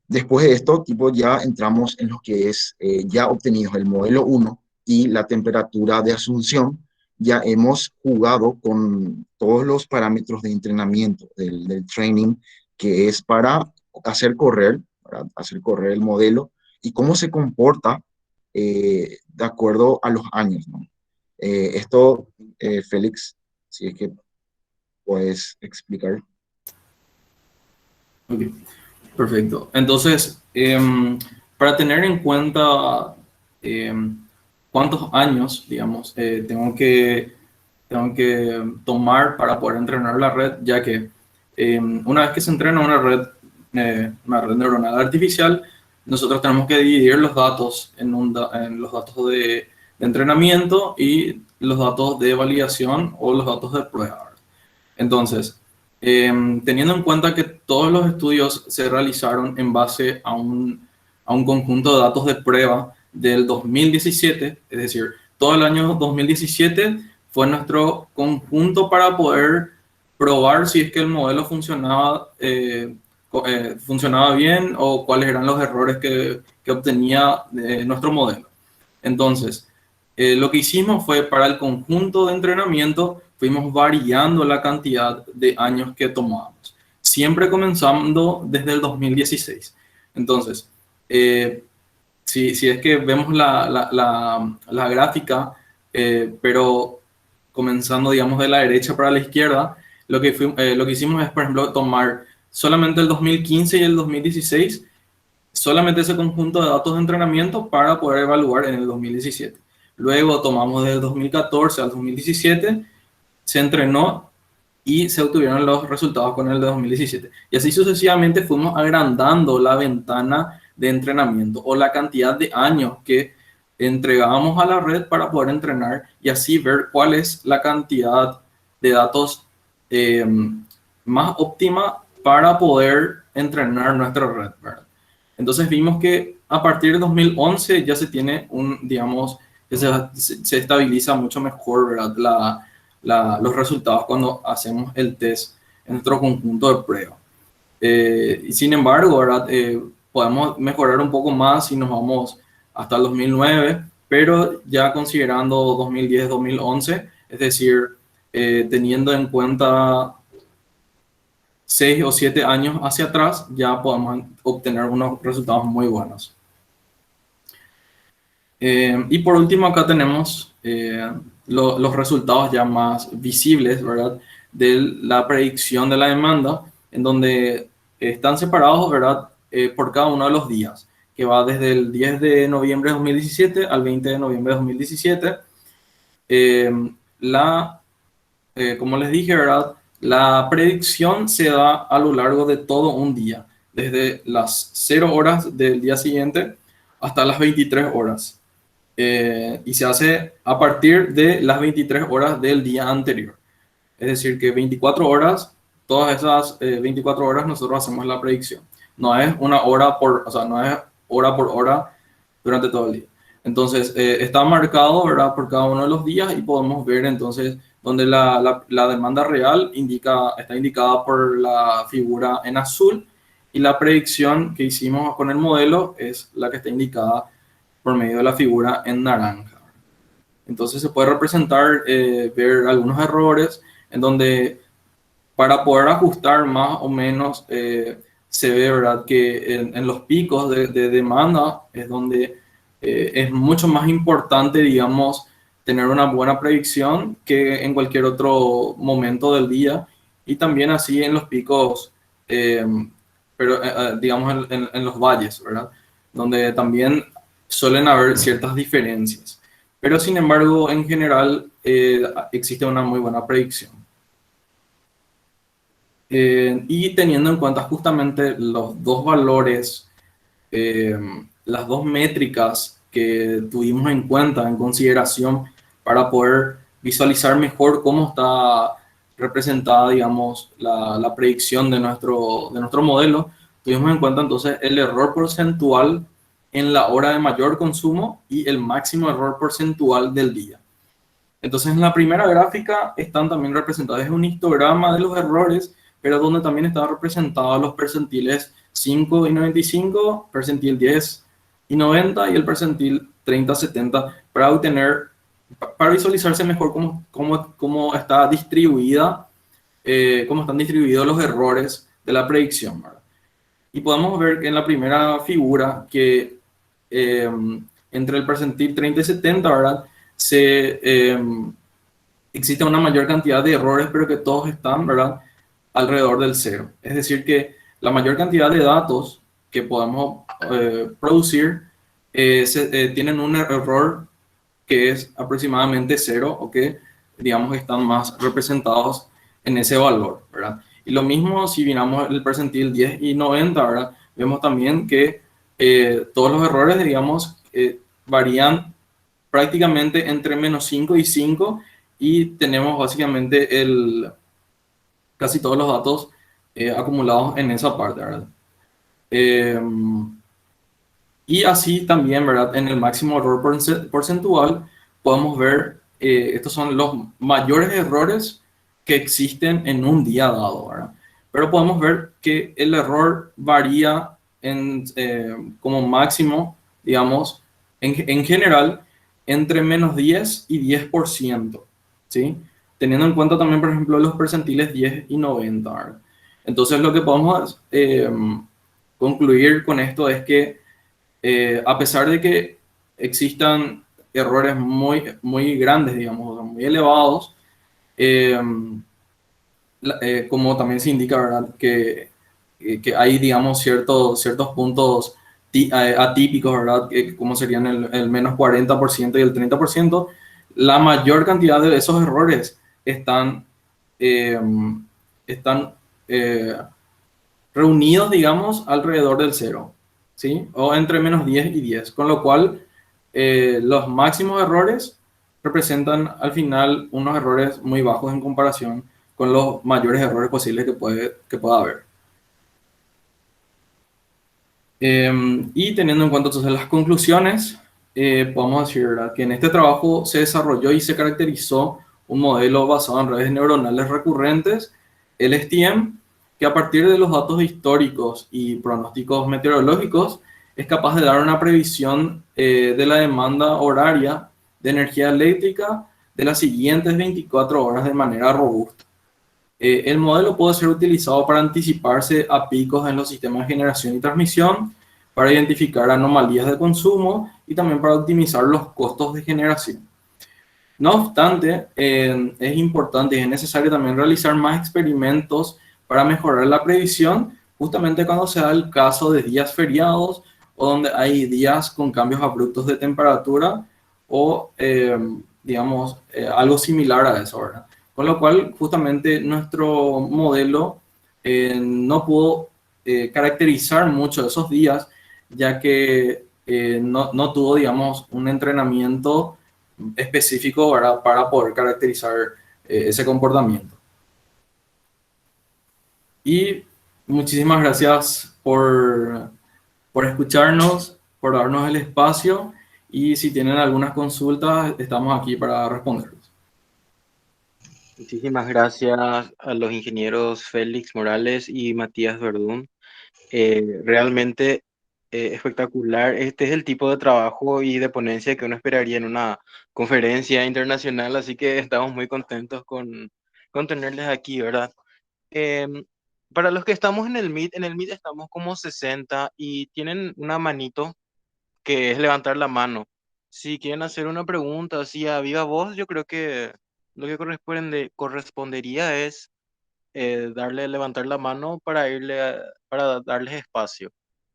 después de esto, tipo, ya entramos en lo que es ya obtenidos el modelo 1 y la temperatura de asunción. Ya hemos jugado con todos los parámetros de entrenamiento del training, que es para hacer correr el modelo y cómo se comporta de acuerdo a los años, ¿no? Esto, Félix, si es que puedes explicar. Ok, perfecto. Entonces, para tener en cuenta cuántos años, digamos, tengo que tomar para poder entrenar la red, ya que una vez que se entrena una red neuronal artificial, nosotros tenemos que dividir los datos en los datos de entrenamiento y los datos de validación o los datos de prueba. Entonces, teniendo en cuenta que todos los estudios se realizaron en base a un conjunto de datos de prueba del 2017, es decir, todo el año 2017 fue nuestro conjunto para poder probar si es que el modelo funcionaba bien o cuáles eran los errores que obtenía nuestro modelo. Entonces, lo que hicimos fue para el conjunto de entrenamiento, fuimos variando la cantidad de años que tomábamos, siempre comenzando desde el 2016. Entonces, si es que vemos la gráfica, pero comenzando, digamos, de la derecha para la izquierda, lo que hicimos es, por ejemplo, tomar solamente el 2015 y el 2016, solamente ese conjunto de datos de entrenamiento para poder evaluar en el 2017. Luego tomamos desde el 2014 al 2017, se entrenó y se obtuvieron los resultados con el de 2017. Y así sucesivamente fuimos agrandando la ventana de entrenamiento o la cantidad de años que entregábamos a la red para poder entrenar y así ver cuál es la cantidad de datos más óptima para poder entrenar nuestra red, ¿verdad? Entonces vimos que a partir de 2011 ya se tiene digamos, que se estabiliza mucho mejor, ¿verdad? Los resultados cuando hacemos el test en nuestro conjunto de prueba. Y sin embargo, ¿verdad? Podemos mejorar un poco más si nos vamos hasta el 2009, pero ya considerando 2010-2011, es decir, teniendo en cuenta 6 o 7 años hacia atrás, ya podemos obtener unos resultados muy buenos. Y por último, acá tenemos los resultados ya más visibles, ¿verdad? De la predicción de la demanda, en donde están separados, ¿verdad? Por cada uno de los días, que va desde el 10 de noviembre de 2017 al 20 de noviembre de 2017. Como les dije, ¿verdad? La predicción se da a lo largo de todo un día, desde las 0 horas del día siguiente hasta las 23 horas. Y se hace a partir de las 23 horas del día anterior. Es decir, que 24 horas, todas esas 24 horas nosotros hacemos la predicción. No es una hora no es hora por hora durante todo el día. Entonces, está marcado, ¿verdad? Por cada uno de los días y podemos ver entonces donde la demanda real está indicada por la figura en azul y la predicción que hicimos con el modelo es la que está indicada por medio de la figura en naranja. Entonces se puede representar, ver algunos errores en donde para poder ajustar más o menos se ve, ¿verdad? Que en los picos de demanda es donde es mucho más importante, digamos, tener una buena predicción que en cualquier otro momento del día y también así en los picos, eh, pero digamos en los valles, ¿verdad? Donde también suelen haber ciertas diferencias. Pero sin embargo, en general, existe una muy buena predicción. Y teniendo en cuenta justamente los dos valores, eh, las dos métricas que tuvimos en cuenta, en consideración, para poder visualizar mejor cómo está representada, digamos, la predicción de nuestro modelo, tuvimos en cuenta entonces el error porcentual en la hora de mayor consumo y el máximo error porcentual del día. Entonces, en la primera gráfica están también representados, es un histograma de los errores, pero donde también están representados los percentiles 5 y 95, percentil 10 y 90 y el percentil 30-70 para obtener, para visualizarse mejor cómo está distribuida, cómo están distribuidos los errores de la predicción, ¿verdad? Y podemos ver que en la primera figura que eh, entre el percentil 30 y 70, ¿verdad? Existe una mayor cantidad de errores, pero que todos están, ¿verdad?, alrededor del cero. Es decir, que la mayor cantidad de datos que podemos producir tienen un error que es aproximadamente cero o que, digamos, están más representados en ese valor, ¿verdad? Y lo mismo si miramos el percentil 10 y 90, ¿verdad? Vemos también que todos los errores, digamos, varían prácticamente entre -5 y 5 y tenemos básicamente casi todos los datos acumulados en esa parte, ¿verdad? Eh, y así también, ¿verdad? En el máximo error porcentual podemos ver, estos son los mayores errores que existen en un día dado, ¿verdad? Pero podemos ver que el error varía como máximo, digamos, en general, entre -10 y 10%, ¿sí? Teniendo en cuenta también, por ejemplo, los percentiles 10 y 90, ¿verdad? Entonces, lo que podemos concluir con esto es que a pesar de que existan errores muy grandes, digamos, muy elevados, eh, como también se indica, ¿verdad? Que hay, digamos, ciertos puntos atípicos, ¿verdad? Como serían el -40% y el 30%, la mayor cantidad de esos errores eh, están reunidos, digamos, alrededor del cero, ¿sí? O entre -10 y 10, con lo cual los máximos errores representan al final unos errores muy bajos en comparación con los mayores errores posibles que pueda haber. Y teniendo en cuenta entonces las conclusiones, podemos decir, ¿verdad?, que en este trabajo se desarrolló y se caracterizó un modelo basado en redes neuronales recurrentes, el STM, que a partir de los datos históricos y pronósticos meteorológicos es capaz de dar una previsión de la demanda horaria de energía eléctrica de las siguientes 24 horas de manera robusta. El modelo puede ser utilizado para anticiparse a picos en los sistemas de generación y transmisión, para identificar anomalías de consumo y también para optimizar los costos de generación. No obstante, es importante y es necesario también realizar más experimentos para mejorar la predicción, justamente cuando se da el caso de días feriados o donde hay días con cambios abruptos de temperatura o, digamos, algo similar a eso, ¿verdad? Con lo cual, justamente nuestro modelo no pudo caracterizar mucho de esos días, ya que no tuvo, digamos, un entrenamiento específico, ¿verdad?, para poder caracterizar ese comportamiento. Y muchísimas gracias por escucharnos, por darnos el espacio y si tienen algunas consultas, estamos aquí para responderlos. Muchísimas gracias a los ingenieros Félix Morales y Matías Verdún. Realmente espectacular. Este es el tipo de trabajo y de ponencia que uno esperaría en una conferencia internacional, así que estamos muy contentos con tenerles aquí, ¿verdad? Em, para los que estamos en el Meet estamos como 60 y tienen una manito que es levantar la mano. Si quieren hacer una pregunta así a viva voz, yo creo que lo que correspondería es levantar la mano para para darles espacio.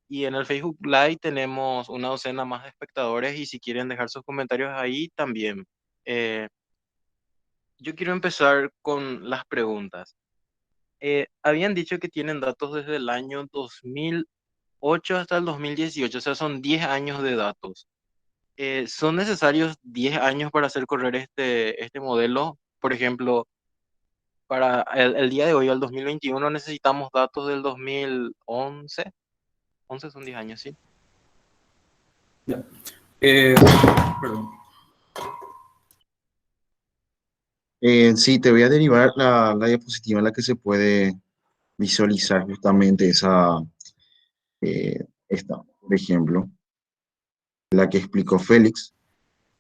Y en el Facebook Live tenemos una docena más de espectadores y si quieren dejar sus comentarios ahí también. Eh, yo quiero empezar con las preguntas. Habían dicho que tienen datos desde el año 2008 hasta el 2018, o sea, son 10 años de datos. ¿Son necesarios 10 años para hacer correr este modelo? Por ejemplo, para el día de hoy, el 2021, necesitamos datos del 2011. 11 son 10 años, ¿sí? Ya. Perdón. Sí, te voy a derivar la diapositiva en la que se puede visualizar justamente esta, por ejemplo, la que explicó Félix,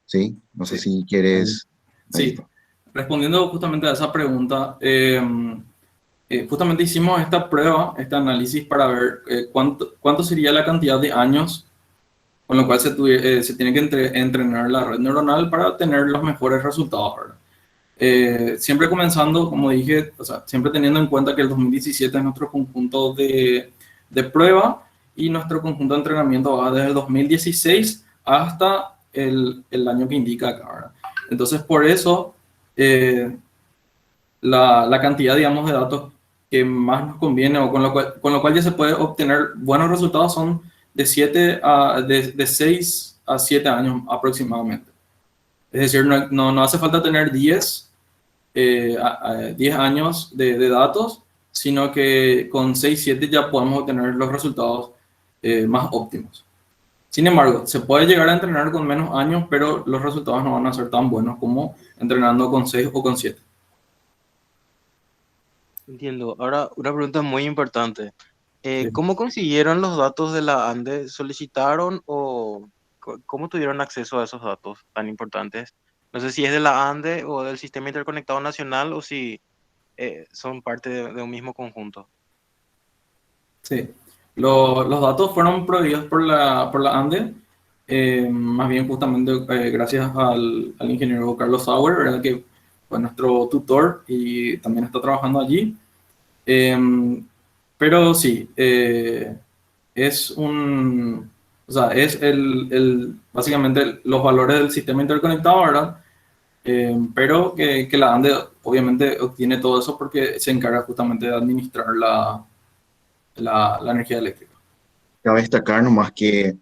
¿sí? No sé Sí. si quieres... Ahí Sí, está. respondiendo justamente a esa pregunta, justamente hicimos esta prueba, este análisis para ver cuánto sería la cantidad de años con lo cual se tiene que entrenar la red neuronal para tener los mejores resultados, ¿verdad? Siempre comenzando, como dije, o sea, siempre teniendo en cuenta que el 2017 es nuestro conjunto de prueba y nuestro conjunto de entrenamiento va desde el 2016 hasta el año que indica acá, ¿verdad? Entonces, por eso, la cantidad, digamos, de datos que más nos conviene o con lo cual ya se puede obtener buenos resultados son de 6 a 7 años aproximadamente. Es decir, no hace falta tener 10 años de datos, sino que con 6 7 ya podemos obtener los resultados más óptimos. Sin embargo, se puede llegar a entrenar con menos años, pero los resultados no van a ser tan buenos como entrenando con 6 o con 7. Entiendo. Ahora, una pregunta muy importante. Sí. ¿Cómo consiguieron los datos de la ANDE? ¿Solicitaron o cómo tuvieron acceso a esos datos tan importantes? No sé si es de la ANDE o del Sistema Interconectado Nacional o si son parte de un mismo conjunto. Sí. Los datos fueron proveídos por la ANDE, más bien justamente gracias al ingeniero Carlos Sauer, ¿verdad? Que fue nuestro tutor y también está trabajando allí. Pero sí, es o sea, es básicamente los valores del sistema interconectado, ¿verdad? Pero que la ANDE obviamente obtiene todo eso porque se encarga justamente de administrar la energía eléctrica. Cabe destacar nomás que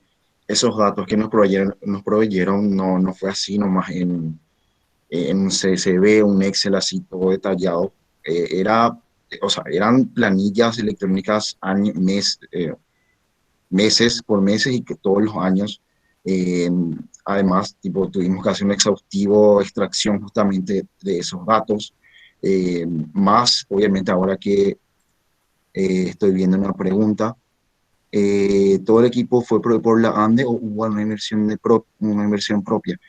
esos datos que nos proveyeron no fue así nomás en un CSV, un Excel así todo detallado. O sea, eran planillas electrónicas meses por meses y que todos los años, eh, además, tipo, tuvimos que hacer una exhaustivo extracción justamente de esos datos. Más, obviamente, ahora que estoy viendo una pregunta, todo el equipo fue por la ANDE o hubo una inversión propia.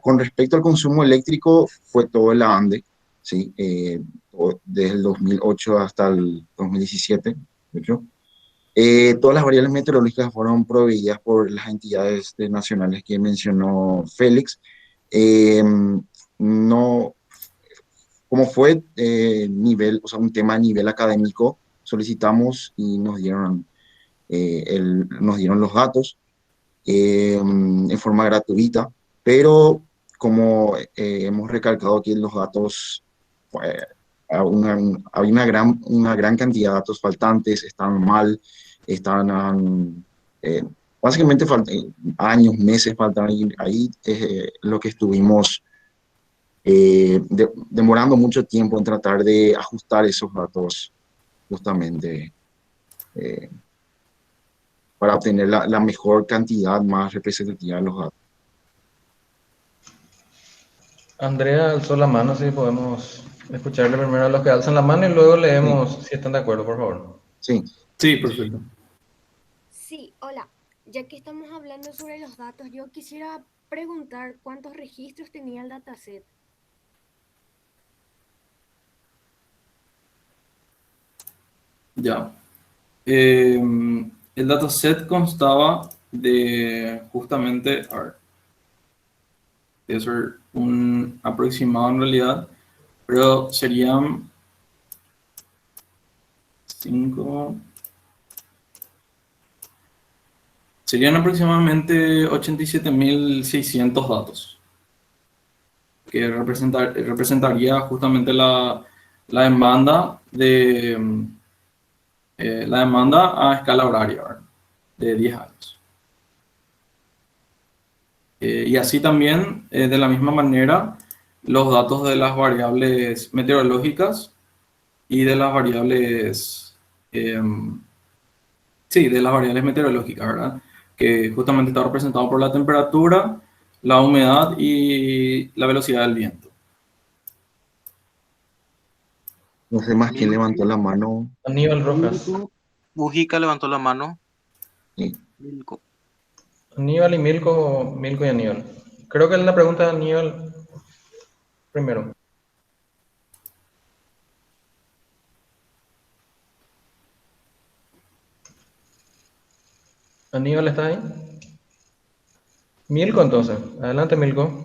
Con respecto al consumo eléctrico fue todo la ANDE, ¿sí? Desde el 2008 hasta el 2017, de hecho. Todas las variables meteorológicas fueron proveídas por las entidades nacionales que mencionó Félix. Eh, no, como fue o sea, un tema a nivel académico, solicitamos y nos dieron los datos en forma gratuita, pero como hemos recalcado aquí, los datos, pues, hay una gran cantidad de datos faltantes, están mal, están, eh, básicamente años, meses faltan ahí lo que estuvimos demorando mucho tiempo en tratar de ajustar esos datos justamente. eh, para obtener la mejor cantidad más representativa de los datos. Andrea alzó la mano, si podemos escucharle primero a los que alzan la mano y luego Sí, leemos si están de acuerdo, por favor. sí. Sí, perfecto. Sí, hola. Ya que estamos hablando sobre los datos, yo quisiera preguntar cuántos registros tenía el dataset. Ya. El dataset constaba de justamente, a ver, debe ser un aproximado en realidad, pero serían 5, serían aproximadamente 87.600 datos, que representaría justamente la demanda la demanda a escala horaria, ¿verdad? De 10 años. Y así también, de la misma manera, los datos de las variables meteorológicas y de las variables, sí, de las variables meteorológicas, ¿verdad? Que justamente está representado por la temperatura, la humedad y la velocidad del viento. No sé más quién Milko, levantó la mano. Aníbal Rojas. Mujica levantó la mano. Sí. Milko. Aníbal y Milko, Milko y Aníbal. Creo que es la pregunta de Aníbal primero. Aníbal, ¿está ahí? Milko, entonces. Adelante, Milko.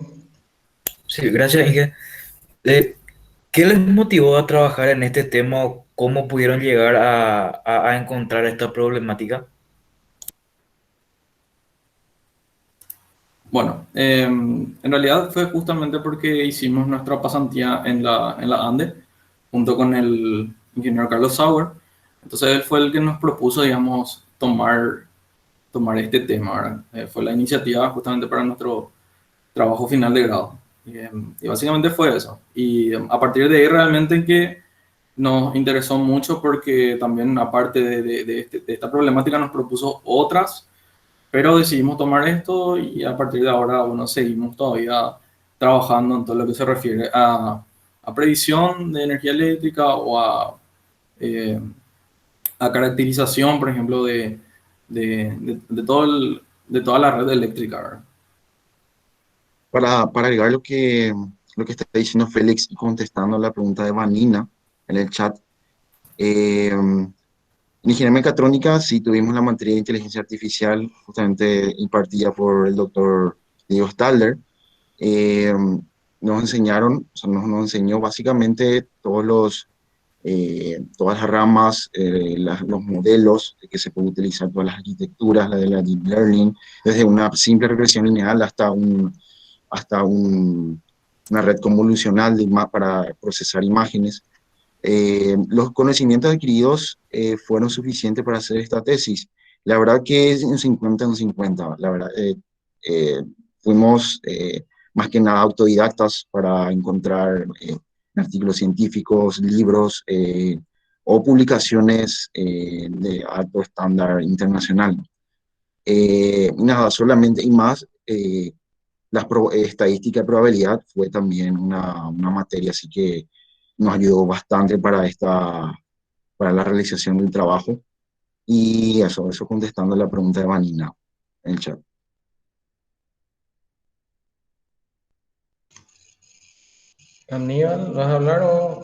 Sí, gracias, Inge. Eh, ¿Qué les motivó a trabajar en este tema o cómo pudieron llegar a encontrar esta problemática? Bueno, en realidad fue justamente porque hicimos nuestra pasantía en la ANDE junto con el ingeniero Carlos Sauer. Entonces él fue el que nos propuso, digamos, tomar este tema, ¿verdad? Fue la iniciativa justamente para nuestro trabajo final de grado. Y básicamente fue eso. Y a partir de ahí realmente que nos interesó mucho porque también aparte de esta problemática nos propuso otras, pero decidimos tomar esto y a partir de ahora, bueno, seguimos todavía trabajando en todo lo que se refiere a predicción de energía eléctrica o eh, a caracterización, por ejemplo, de toda la red eléctrica, ¿verdad? Para agregar lo que está diciendo Félix y contestando la pregunta de Vanina en el chat, en ingeniería mecatrónica sí tuvimos la materia de inteligencia artificial justamente impartida por el doctor Diego Stalder. Eh, Nos enseñaron, o sea, nos enseñó básicamente todas las ramas, los modelos que se puede utilizar, todas las arquitecturas, la de la deep learning, desde una simple regresión lineal hasta una red convolucional para procesar imágenes. Los conocimientos adquiridos fueron suficientes para hacer esta tesis. La verdad que es un 50 en 50. La verdad, eh, fuimos más que nada autodidactas para encontrar artículos científicos, libros o publicaciones de alto estándar internacional. Nada, solamente y más. Estadística y probabilidad fue también una materia, así que nos ayudó bastante para la realización del trabajo. Y eso contestando la pregunta de Vanina en el chat. Aníbal, ¿vas a hablar o...?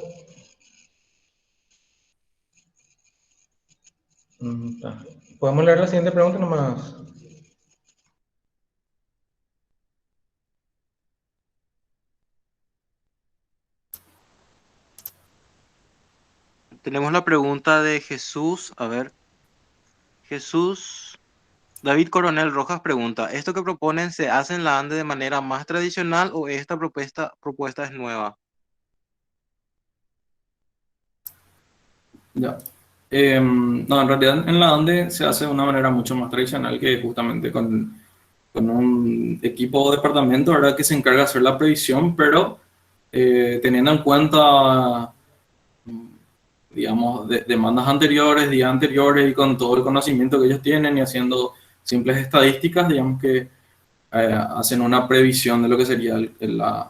Está. ¿Podemos leer la siguiente pregunta nomás? Tenemos la pregunta de Jesús. A ver, Jesús. David Coronel Rojas pregunta, ¿esto que proponen se hace en la ANDE de manera más tradicional o esta propuesta es nueva? Ya. No, en realidad en la ANDE se hace de una manera mucho más tradicional que justamente con un equipo o departamento, ¿verdad? Que se encarga de hacer la previsión, pero teniendo en cuenta, digamos, demandas anteriores, días anteriores y con todo el conocimiento que ellos tienen y haciendo simples estadísticas, digamos que hacen una previsión de lo que sería la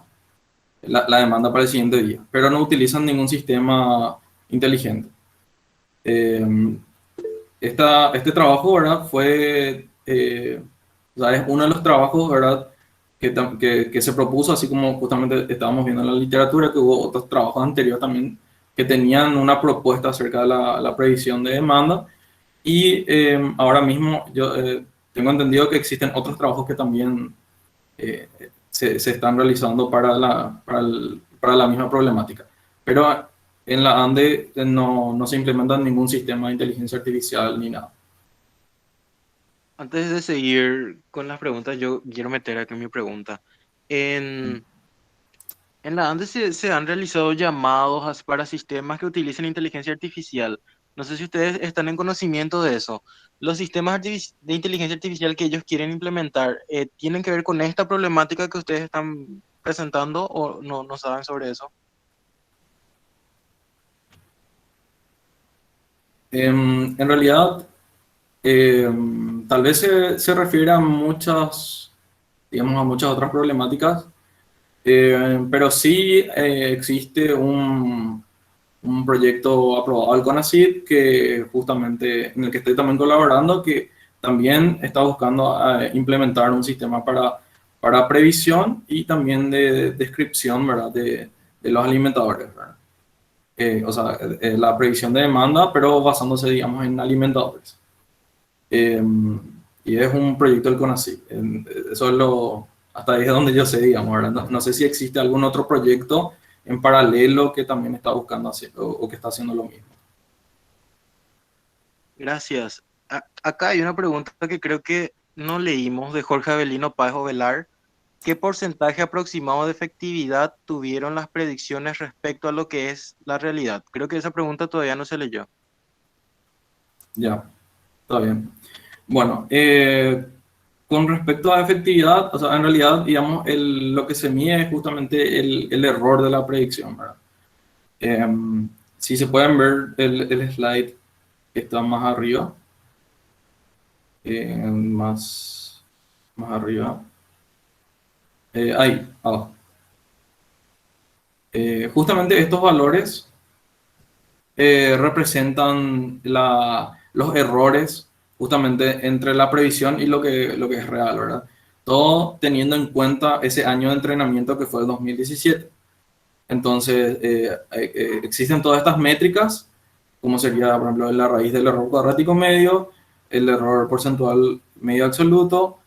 demanda para el siguiente día, pero no utilizan ningún sistema inteligente. Este trabajo, ¿verdad? O sea, es uno de los trabajos, ¿verdad? Que se propuso, así como justamente estábamos viendo en la literatura, que hubo otros trabajos anteriores también que tenían una propuesta acerca de la predicción de demanda. Y ahora mismo yo tengo entendido que existen otros trabajos que también se están realizando para la misma problemática. Pero en la ANDE no se implementa ningún sistema de inteligencia artificial ni nada. Antes de seguir con las preguntas, yo quiero meter aquí mi pregunta. En, en la ANDE se han realizado llamados para sistemas que utilicen inteligencia artificial. No sé si ustedes están en conocimiento de eso. Los sistemas de inteligencia artificial que ellos quieren implementar, ¿tienen que ver con esta problemática que ustedes están presentando o no saben sobre eso? En realidad, tal vez se refiere a digamos, a muchas otras problemáticas, pero sí existe un proyecto aprobado al CONACYT que justamente en el que estoy también colaborando, que también está buscando implementar un sistema para previsión y también de descripción, ¿verdad? De los alimentadores, ¿verdad? O sea, la previsión de demanda, pero basándose, digamos, en alimentadores. Y es un proyecto del CONACYT. Eso es hasta ahí es donde yo sé, digamos, ¿verdad? No sé si existe algún otro proyecto en paralelo que también está buscando hacer o que está haciendo lo mismo. Gracias. Acá hay una pregunta que creo que no leímos de Jorge Avelino Páez Ovelar. ¿Qué porcentaje aproximado de efectividad tuvieron las predicciones respecto a lo que es la realidad? Creo que esa pregunta todavía no se leyó. Ya, está bien. Bueno, con respecto a efectividad, o sea, en realidad, digamos, lo que se mide es justamente el error de la predicción, ¿verdad? Si se pueden ver el slide que está más arriba, más arriba, ahí, abajo. Justamente estos valores representan los errores justamente entre la previsión y lo que es real, ¿verdad? Todo teniendo en cuenta ese año de entrenamiento que fue el 2017. Entonces, existen todas estas métricas, como sería, por ejemplo, la raíz del error cuadrático medio, el error porcentual medio absoluto,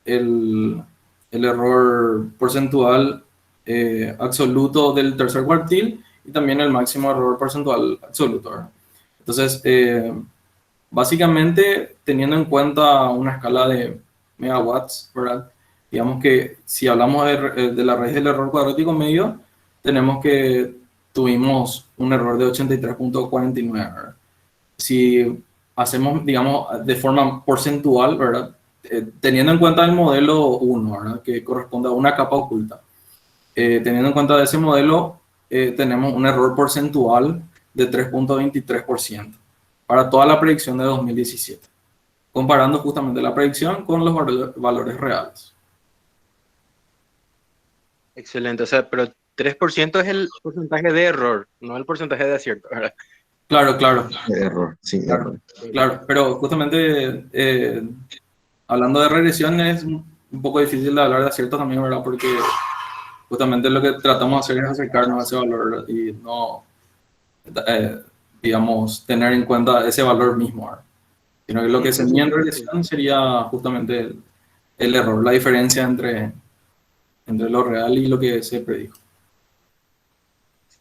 el error porcentual absoluto del tercer cuartil y también el máximo error porcentual absoluto, ¿verdad? Entonces, básicamente, teniendo en cuenta una escala de megawatts, ¿verdad? Digamos que si hablamos de la raíz del error cuadrático medio, tenemos que tuvimos un error de 83.49, ¿verdad? Si hacemos, digamos, de forma porcentual, ¿verdad? Teniendo en cuenta el modelo 1, ¿verdad? Que corresponde a una capa oculta. Teniendo en cuenta ese modelo, tenemos un error porcentual de 3.23% para toda la predicción de 2017, comparando justamente la predicción con los valores reales. Excelente, o sea, pero 3% es el porcentaje de error, no el porcentaje de acierto, ¿verdad? Claro, claro. De error, sí, de Claro, error. claro, pero justamente hablando de regresión es un poco difícil de hablar de aciertos también, ¿verdad? Porque justamente lo que tratamos de hacer es acercarnos a ese valor, ¿verdad? Y no, digamos, tener en cuenta ese valor mismo, ¿verdad? Sino que lo que se mide en regresión sería justamente el error, la diferencia entre lo real y lo que se predijo.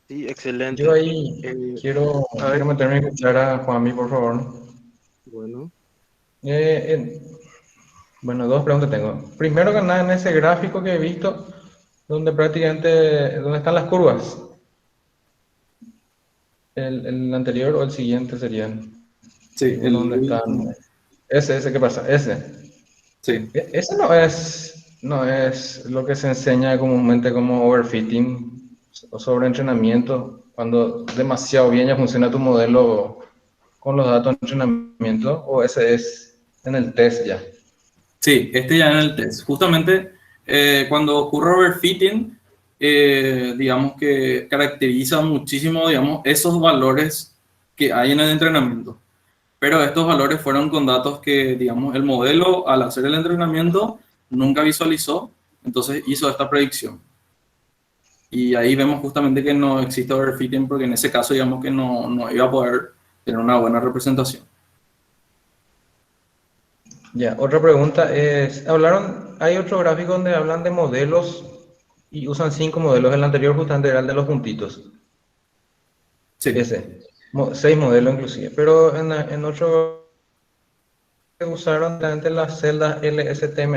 Sí, excelente. Yo ahí quiero meterme en cuchara, Juanmi, por favor. Bueno. Bueno, dos preguntas tengo. Primero que nada, en ese gráfico que he visto, donde están las curvas. El anterior o el siguiente serían. Sí, ¿Dónde están? Ese, ¿qué pasa? Ese. Sí. Ese no es lo que se enseña comúnmente como overfitting o sobreentrenamiento, cuando demasiado bien ya funciona tu modelo con los datos de entrenamiento, o ese es en el test ya. Sí, ya en el test. Justamente cuando ocurre overfitting, digamos que caracteriza muchísimo, digamos, esos valores que hay en el entrenamiento. Pero estos valores fueron con datos que, digamos, el modelo al hacer el entrenamiento nunca visualizó, entonces hizo esta predicción. Y ahí vemos justamente que no existe overfitting porque en ese caso, digamos que no iba a poder tener una buena representación. Ya, otra pregunta es, hay otro gráfico donde hablan de modelos y usan 5 modelos. El anterior justamente era el de los puntitos. Sí, Ese. 6 modelos inclusive. Pero en otro usaron realmente las celdas LSTM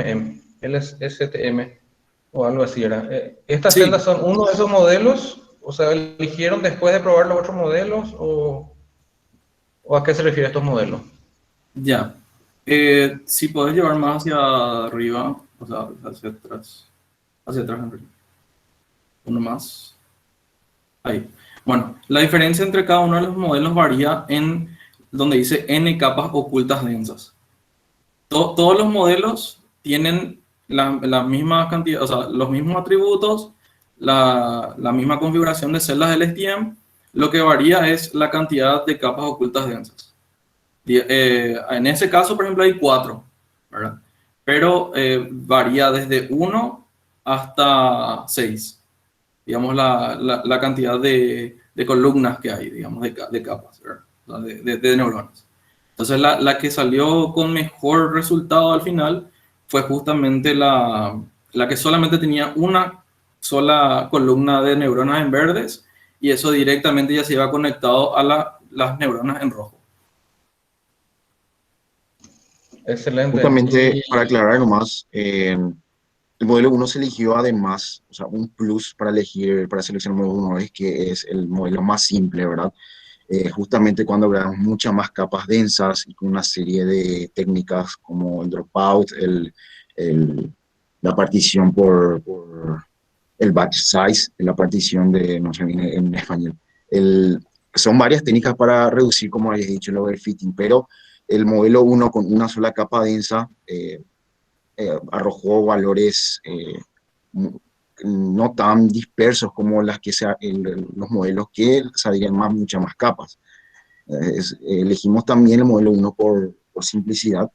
o algo así era. ¿Estas sí, celdas son uno de esos modelos? O sea, ¿eligieron después de probar los otros modelos o a qué se refiere estos modelos? ya. Si podés llevar más hacia arriba, o sea, hacia atrás en realidad. Uno más. Ahí. Bueno, la diferencia entre cada uno de los modelos varía en donde dice n capas ocultas densas. Todos los modelos tienen la misma cantidad, o sea, los mismos atributos, la misma configuración de celdas del STM. Lo que varía es la cantidad de capas ocultas densas. En ese caso, por ejemplo, hay 4, ¿verdad? Pero varía desde 1 hasta 6, digamos, la cantidad de columnas que hay, digamos, de capas, ¿verdad? O sea, de neuronas. Entonces, la que salió con mejor resultado al final fue justamente la que solamente tenía una sola columna de neuronas en verdes, y eso directamente ya se iba conectado a las neuronas en rojo. Excelente. Justamente para aclarar nomás, el modelo 1 se eligió además, o sea, un plus para elegir, para seleccionar el modelo 1 es que es el modelo más simple, ¿verdad? Justamente cuando agregamos muchas más capas densas y con una serie de técnicas como el dropout, el- la partición por el batch size, la partición de, no sé bien en español. Son varias técnicas para reducir, como habéis dicho, el overfitting, pero el modelo 1 con una sola capa densa arrojó valores no tan dispersos como las que los modelos que salían muchas más capas. Elegimos también el modelo 1 por simplicidad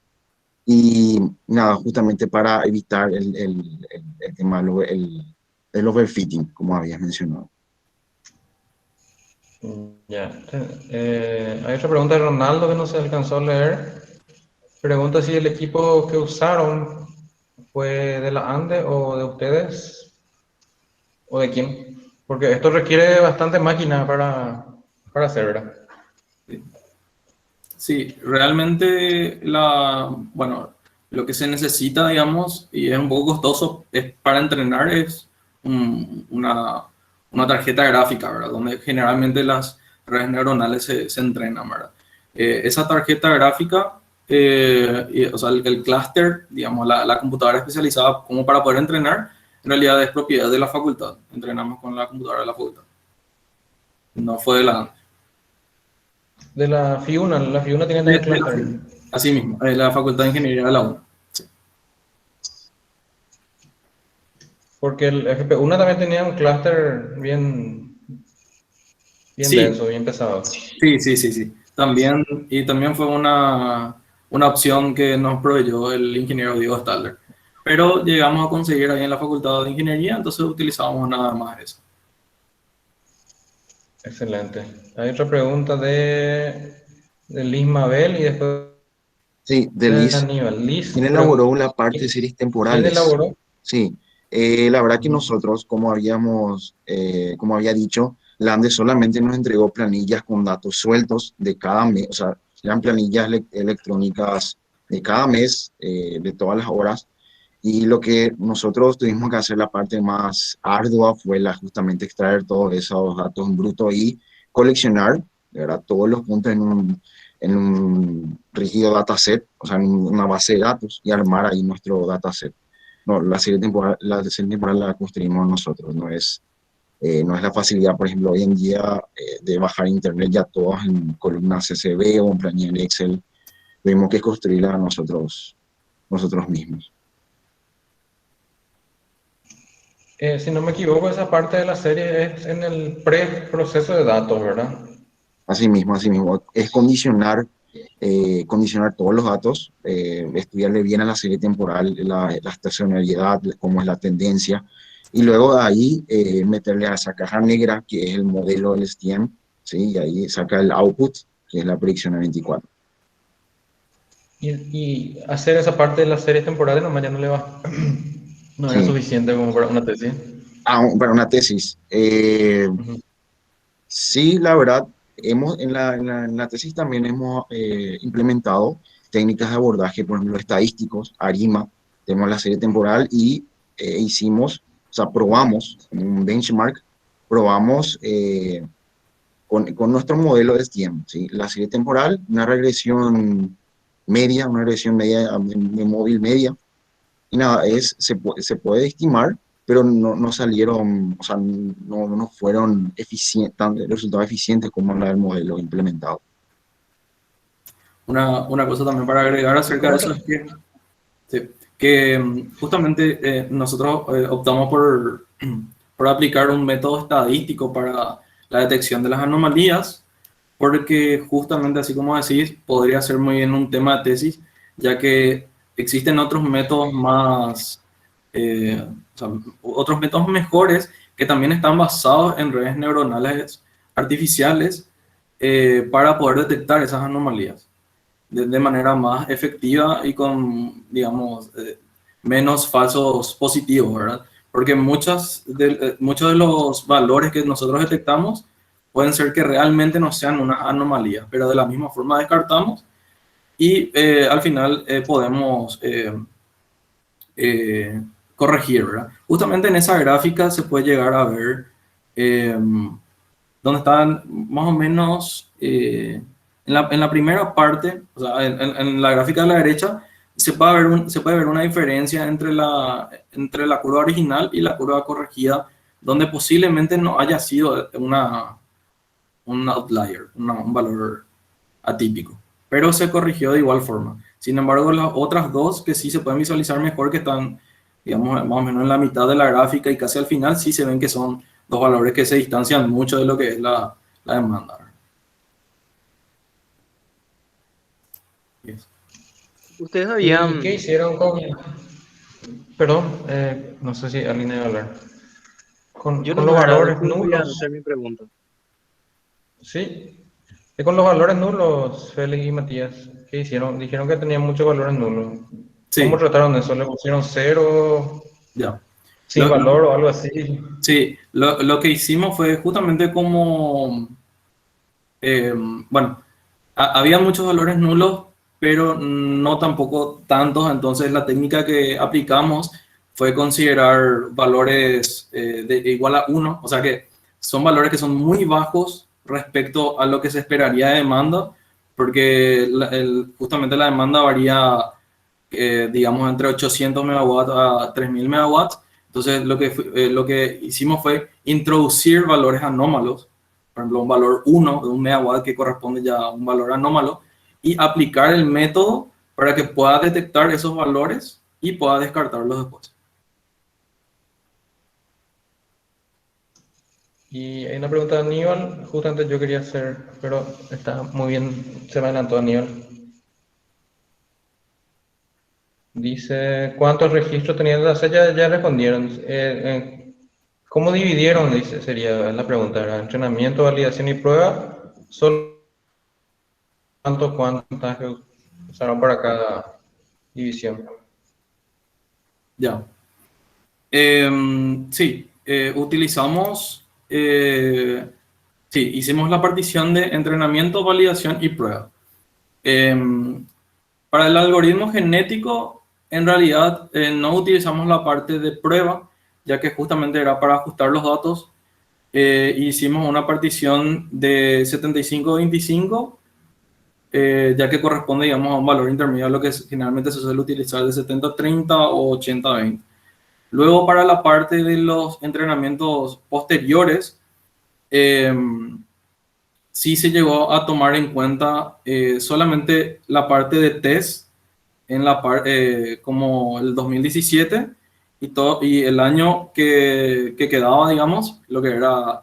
y nada, justamente para evitar el tema, el overfitting, como habías mencionado. Ya. Hay otra pregunta de Ronaldo que no se alcanzó a leer. Pregunta si el equipo que usaron fue de la ANDE o de ustedes o de quién. Porque esto requiere bastante máquina para hacer, ¿verdad? Sí, realmente bueno, lo que se necesita, digamos, y es un poco costoso para entrenar es una tarjeta gráfica, ¿verdad? Donde generalmente las redes neuronales se entrenan, ¿verdad? Esa tarjeta gráfica, o sea, el clúster, digamos, la computadora especializada como para poder entrenar, en realidad es propiedad de la facultad. Entrenamos con la computadora de la facultad. No fue de la... De la FIUNA, la FIUNA tiene también clúster. Así mismo, la Facultad de Ingeniería de la UNA. Sí. Porque el FP1 también tenía un clúster bien Sí, denso, bien pesado. sí. También fue una opción que nos proveyó el ingeniero Diego Staller. Pero llegamos a conseguir ahí en la Facultad de Ingeniería, entonces utilizamos nada más eso. Excelente. Hay otra pregunta de Liz Mabel y después Sí, de de Liz, Aníbal. Liz, ¿quién elaboró la parte de series ¿quién temporales? elaboró? Sí, la verdad que nosotros, como había dicho, la ANDE solamente nos entregó planillas con datos sueltos de cada mes, o sea, eran planillas electrónicas de cada mes, de todas las horas, y lo que nosotros tuvimos que hacer, la parte más ardua, fue justamente extraer todos esos datos en bruto y coleccionar, ¿verdad? Todos los puntos en un rígido dataset, o sea, en una base de datos, y armar ahí nuestro dataset. No, la serie temporal la construimos nosotros, no es la facilidad, por ejemplo, hoy en día de bajar internet ya todas en columnas CSV o en planilla en Excel. Tuvimos que construirla nosotros mismos. Si no me equivoco, esa parte de la serie es en el preproceso de datos, ¿verdad? Así mismo, es condicionar todos los datos, estudiarle bien a la serie temporal, la estacionalidad, cómo es la tendencia, y luego de ahí meterle a esa caja negra, que es el modelo del STM, ¿sí? Y ahí saca el output, que es la predicción a 24. Y hacer esa parte de las series temporales nomás ya no le va. No era Sí, suficiente como para una tesis. Para una tesis. Ujú. Sí, la verdad, en la tesis también hemos implementado técnicas de abordaje, por ejemplo, estadísticos, ARIMA, tenemos la serie temporal y hicimos, o sea, probamos un benchmark, probamos con nuestro modelo de STM, ¿sí? La serie temporal, una regresión media de móvil media, y nada, se puede estimar, pero no salieron, o sea, no fueron resultados eficientes como la del modelo implementado. Una cosa también para agregar ¿Y acerca de cómo eso es que, sí, que justamente nosotros optamos por aplicar un método estadístico para la detección de las anomalías, porque justamente así como decís, podría ser muy bien un tema de tesis, ya que existen otros métodos más, o sea, otros métodos mejores que también están basados en redes neuronales artificiales para poder detectar esas anomalías de manera más efectiva y con, digamos, menos falsos positivos, ¿verdad? Porque muchos de los valores que nosotros detectamos pueden ser que realmente no sean una anomalía, pero de la misma forma descartamos y al final podemos eh, corregir, ¿verdad? Justamente en esa gráfica se puede llegar a ver eh, donde están más o menos en la primera parte, o sea, en la gráfica de la derecha, se puede ver una diferencia entre la curva original y la curva corregida, donde posiblemente no haya sido un outlier, un valor atípico, pero se corrigió de igual forma. Sin embargo, las otras dos que sí se pueden visualizar mejor, que están, digamos, más o menos en la mitad de la gráfica y casi al final, sí se ven que son dos valores que se distancian mucho de lo que es la demanda. Yes. Ustedes ¿Y qué habían, hicieron con... Perdón, no sé si alguien iba a hablar. yo Con los nomás era, valores después voy a nulos, hacer mi pregunta. ¿sí? Y con los valores nulos, Félix y Matías, ¿qué hicieron? Dijeron que tenían muchos valores nulos. ¿Cómo Sí, trataron eso? ¿Le pusieron cero, ya. sin Lo, valor o algo así? sí, lo que hicimos fue justamente como, eh, bueno, había muchos valores nulos, pero no tampoco tantos. Entonces la técnica que aplicamos fue considerar valores de igual a uno, o sea que son valores que son muy bajos respecto a lo que se esperaría de demanda, porque justamente la demanda varía, digamos, entre 800 megawatts a 3000 megawatts. Entonces lo que hicimos fue introducir valores anómalos, por ejemplo, un valor 1 de un megawatt que corresponde ya a un valor anómalo, y aplicar el método para que pueda detectar esos valores y pueda descartarlos después. Y hay una pregunta de Aníbal, justamente yo quería hacer, pero está muy bien, se me adelantó Aníbal. Dice, ¿cuántos registros tenían? O sea, ya respondieron. ¿Cómo dividieron? Dice, sería la pregunta, ¿verdad? Entrenamiento, validación y prueba. ¿Solo cuántas que usaron para cada división? Ya. Sí, utilizamos, sí, hicimos la partición de entrenamiento, validación y prueba. Em, para el algoritmo genético, en realidad no utilizamos la parte de prueba, ya que justamente era para ajustar los datos. Hicimos una partición de 75-25, ya que corresponde, digamos, a un valor intermedio, a lo que generalmente se suele utilizar de 70-30 o 80-20. Luego, para la parte de los entrenamientos posteriores, eh, sí se llegó a tomar en cuenta solamente la parte de test en como el 2017 y el año que quedaba, digamos, lo que era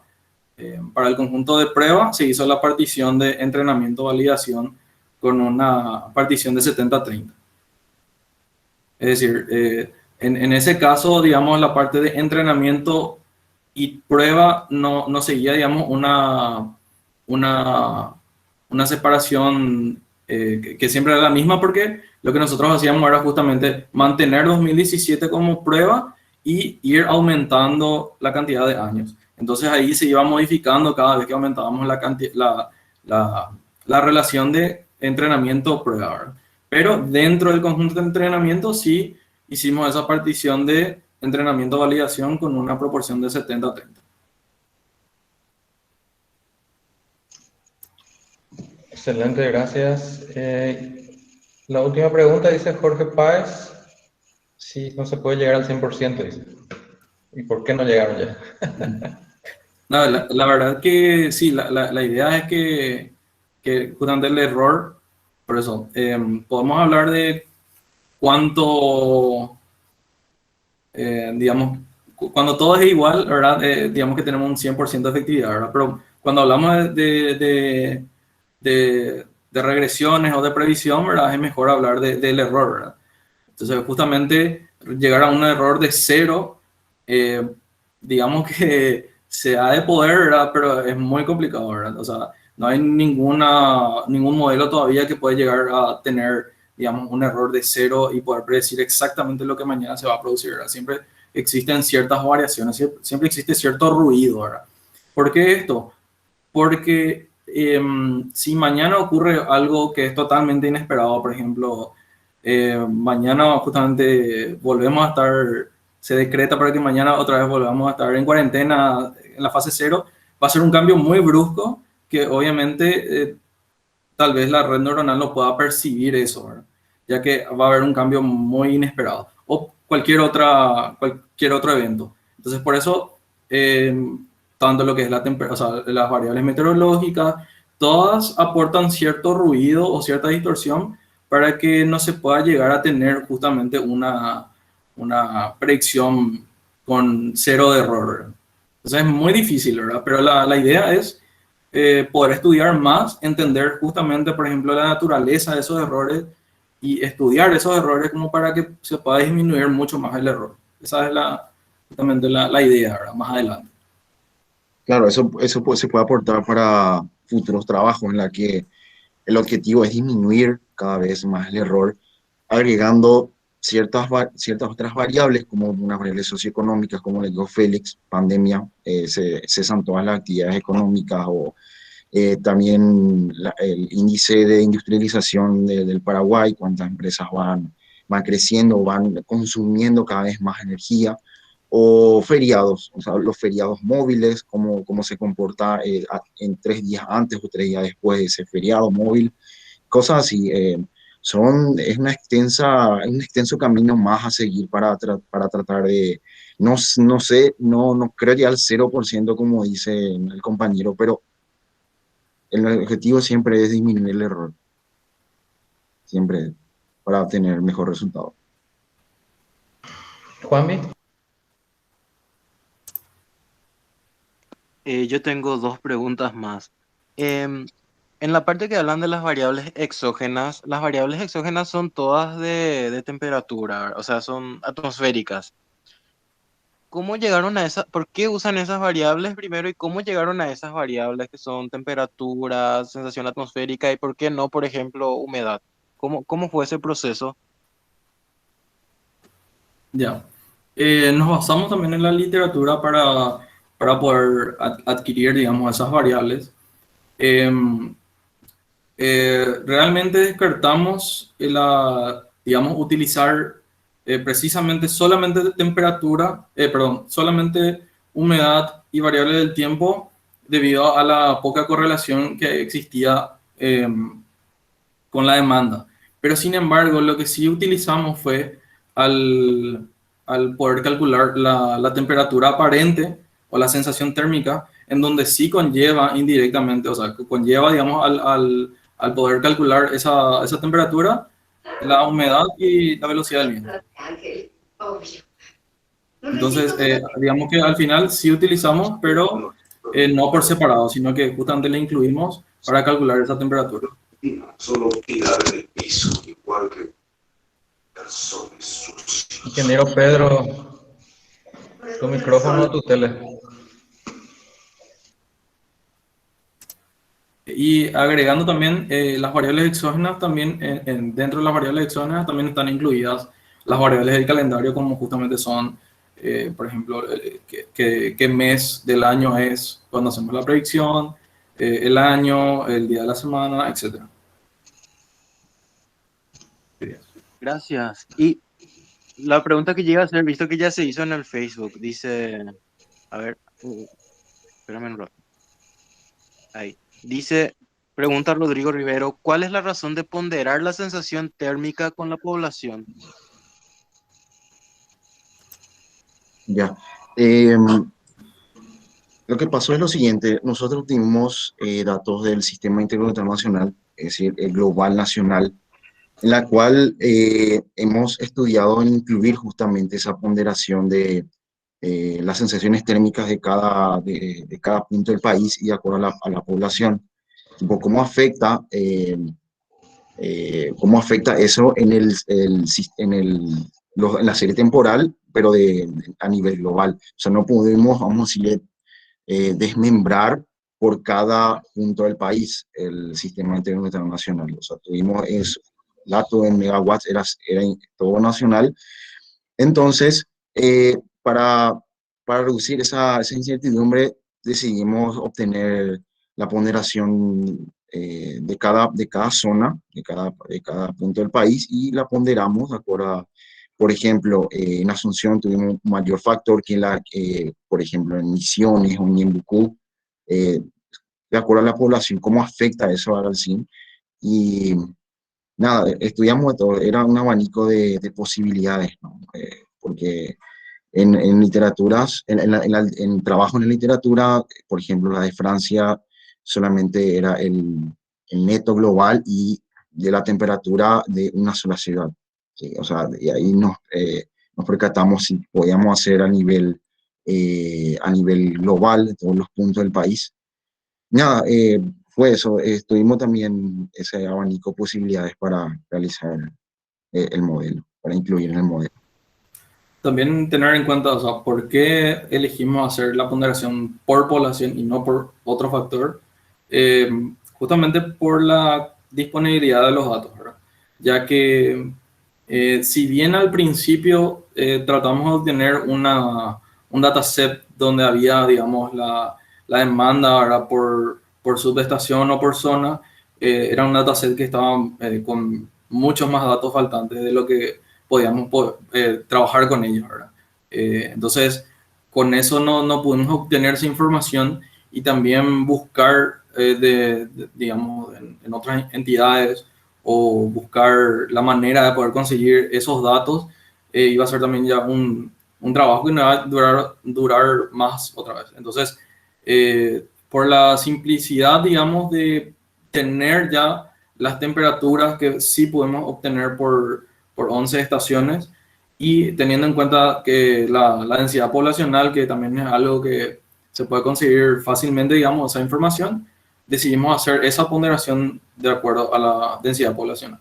para el conjunto de prueba, se hizo la partición de entrenamiento-validación con una partición de 70-30. Es decir, en ese caso, digamos, la parte de entrenamiento y prueba no seguía, digamos, una, una separación que siempre era la misma, porque lo que nosotros hacíamos era justamente mantener 2017 como prueba y ir aumentando la cantidad de años. Entonces ahí se iba modificando cada vez que aumentábamos la relación de entrenamiento-prueba, ¿verdad? Pero dentro del conjunto de entrenamiento sí hicimos esa partición de entrenamiento-validación con una proporción de 70-30. Excelente, gracias. La última pregunta dice Jorge Páez, si no se puede llegar al 100%, dice. ¿Y por qué no llegaron ya? No, la verdad que sí, la idea es que justamente el error, por eso, podemos hablar de cuánto, digamos, cuando todo es igual, ¿verdad? Digamos que tenemos un 100% de efectividad, ¿verdad? Pero cuando hablamos de regresiones o de previsión, ¿verdad? Es mejor hablar del error, ¿verdad? Entonces, justamente llegar a un error de 0, digamos que se ha de poder, ¿verdad? Pero es muy complicado, ¿verdad? O sea, no hay ningún modelo todavía que puede llegar a tener, digamos, un error de 0 y poder predecir exactamente lo que mañana se va a producir, ¿verdad? Siempre existen ciertas variaciones, siempre existe cierto ruido, ¿verdad? ¿Por qué esto? Porque si mañana ocurre algo que es totalmente inesperado, por ejemplo, mañana justamente volvemos a estar, se decreta para que mañana otra vez volvamos a estar en cuarentena en la fase 0, va a ser un cambio muy brusco que obviamente tal vez la red neuronal no pueda percibir eso, ¿verdad? Ya que va a haber un cambio muy inesperado o cualquier otro evento. Entonces, por eso, tanto lo que es o sea, las variables meteorológicas, todas aportan cierto ruido o cierta distorsión para que no se pueda llegar a tener justamente una predicción con 0 de error, ¿verdad? Entonces es muy difícil, ¿verdad? Pero la idea es poder estudiar más, entender justamente, por ejemplo, la naturaleza de esos errores y estudiar esos errores como para que se pueda disminuir mucho más el error. Esa es justamente la idea, ¿verdad? Más adelante. Claro, eso se puede aportar para futuros trabajos en la que el objetivo es disminuir cada vez más el error, agregando ciertas otras variables, como unas variables socioeconómicas, como le dijo Félix, pandemia, cesan todas las actividades económicas, o también el índice de industrialización del Paraguay, cuántas empresas van creciendo, van consumiendo cada vez más energía, o feriados, o sea, los feriados móviles, cómo se comporta en 3 días antes o 3 días después de ese feriado móvil, cosas así. Es un extenso camino más a seguir para tratar de, no sé, no creo llegar al 0% como dice el compañero, pero el objetivo siempre es disminuir el error, siempre, para obtener mejor resultado. Juanmi. Yo tengo 2 preguntas más. En la parte que hablan de las variables exógenas, las variables exógenas son todas de temperatura, ¿verdad? O sea, son atmosféricas. ¿Cómo llegaron a por qué usan esas variables primero y cómo llegaron a esas variables que son temperatura, sensación atmosférica y por qué no, por ejemplo, humedad? ¿Cómo fue ese proceso? Ya. Nos basamos también en la literatura para poder adquirir, digamos, esas variables. Em, Realmente descartamos digamos, utilizar precisamente solamente temperatura, solamente humedad y variable del tiempo debido a la poca correlación que existía con la demanda. Pero sin embargo, lo que sí utilizamos fue al poder calcular la temperatura aparente o la sensación térmica, en donde sí conlleva indirectamente, o sea, conlleva, digamos, al poder calcular esa temperatura, la humedad y la velocidad del viento. Entonces, digamos que al final sí utilizamos, pero no por separado, sino que justamente le incluimos para calcular esa temperatura. Solo tirar en el piso, igual que calzones sucios. Ingeniero Pedro, tu micrófono o tu tele. Y agregando también las variables exógenas, también dentro de las variables exógenas también están incluidas las variables del calendario, como justamente son por ejemplo, qué mes del año es cuando hacemos la predicción, el año, el día de la semana, etc. Gracias. Y la pregunta que llega a ser, visto que ya se hizo en el Facebook, dice, a ver, espérame un rato. Ahí. Dice, pregunta Rodrigo Rivero, ¿cuál es la razón de ponderar la sensación térmica con la población? Ya. Lo que pasó es lo siguiente, nosotros tuvimos datos del Sistema Íntegro Internacional, es decir, el global nacional, en la cual hemos estudiado en incluir justamente esa ponderación de las sensaciones térmicas de cada punto del país y de acuerdo a la población. Tipo, cómo afecta eso en la serie temporal, pero a nivel global. O sea, no podemos, vamos a decirle, desmembrar por cada punto del país el sistema internacional. O sea, tuvimos dato en megawatts, era todo nacional. Entonces, para reducir esa incertidumbre, decidimos obtener la ponderación de cada zona, de cada punto del país, y la ponderamos de acuerdo a, por ejemplo, en Asunción tuvimos un mayor factor por ejemplo, en Misiones o en Ñembucú, de acuerdo a la población, cómo afecta eso al CIN. Y nada, estudiamos de todo, era un abanico de posibilidades, ¿no? Porque en literaturas, en trabajo en la literatura, por ejemplo, la de Francia solamente era el neto global y de la temperatura de una sola ciudad. ¿Sí? O sea, y ahí nos percatamos si podíamos hacer a nivel global de todos los puntos del país. Nada, fue eso. Tuvimos también ese abanico de posibilidades para realizar el modelo, para incluir en el modelo. También tener en cuenta, o sea, por qué elegimos hacer la ponderación por población y no por otro factor. Justamente por la disponibilidad de los datos, ¿verdad? Ya que si bien al principio tratamos de obtener un dataset donde había, digamos, la demanda, ¿verdad? Por subestación o por zona, era un dataset que estaba con muchos más datos faltantes de lo que podíamos trabajar con ellos, ¿verdad? Entonces, con eso no pudimos obtener esa información y también buscar, digamos, en otras entidades o buscar la manera de poder conseguir esos datos, iba a ser también ya un trabajo que no va a durar más otra vez. Entonces, por la simplicidad, digamos, de tener ya las temperaturas que sí podemos obtener por 11 estaciones y teniendo en cuenta que la densidad poblacional, que también es algo que se puede conseguir fácilmente, digamos, esa información, decidimos hacer esa ponderación de acuerdo a la densidad poblacional.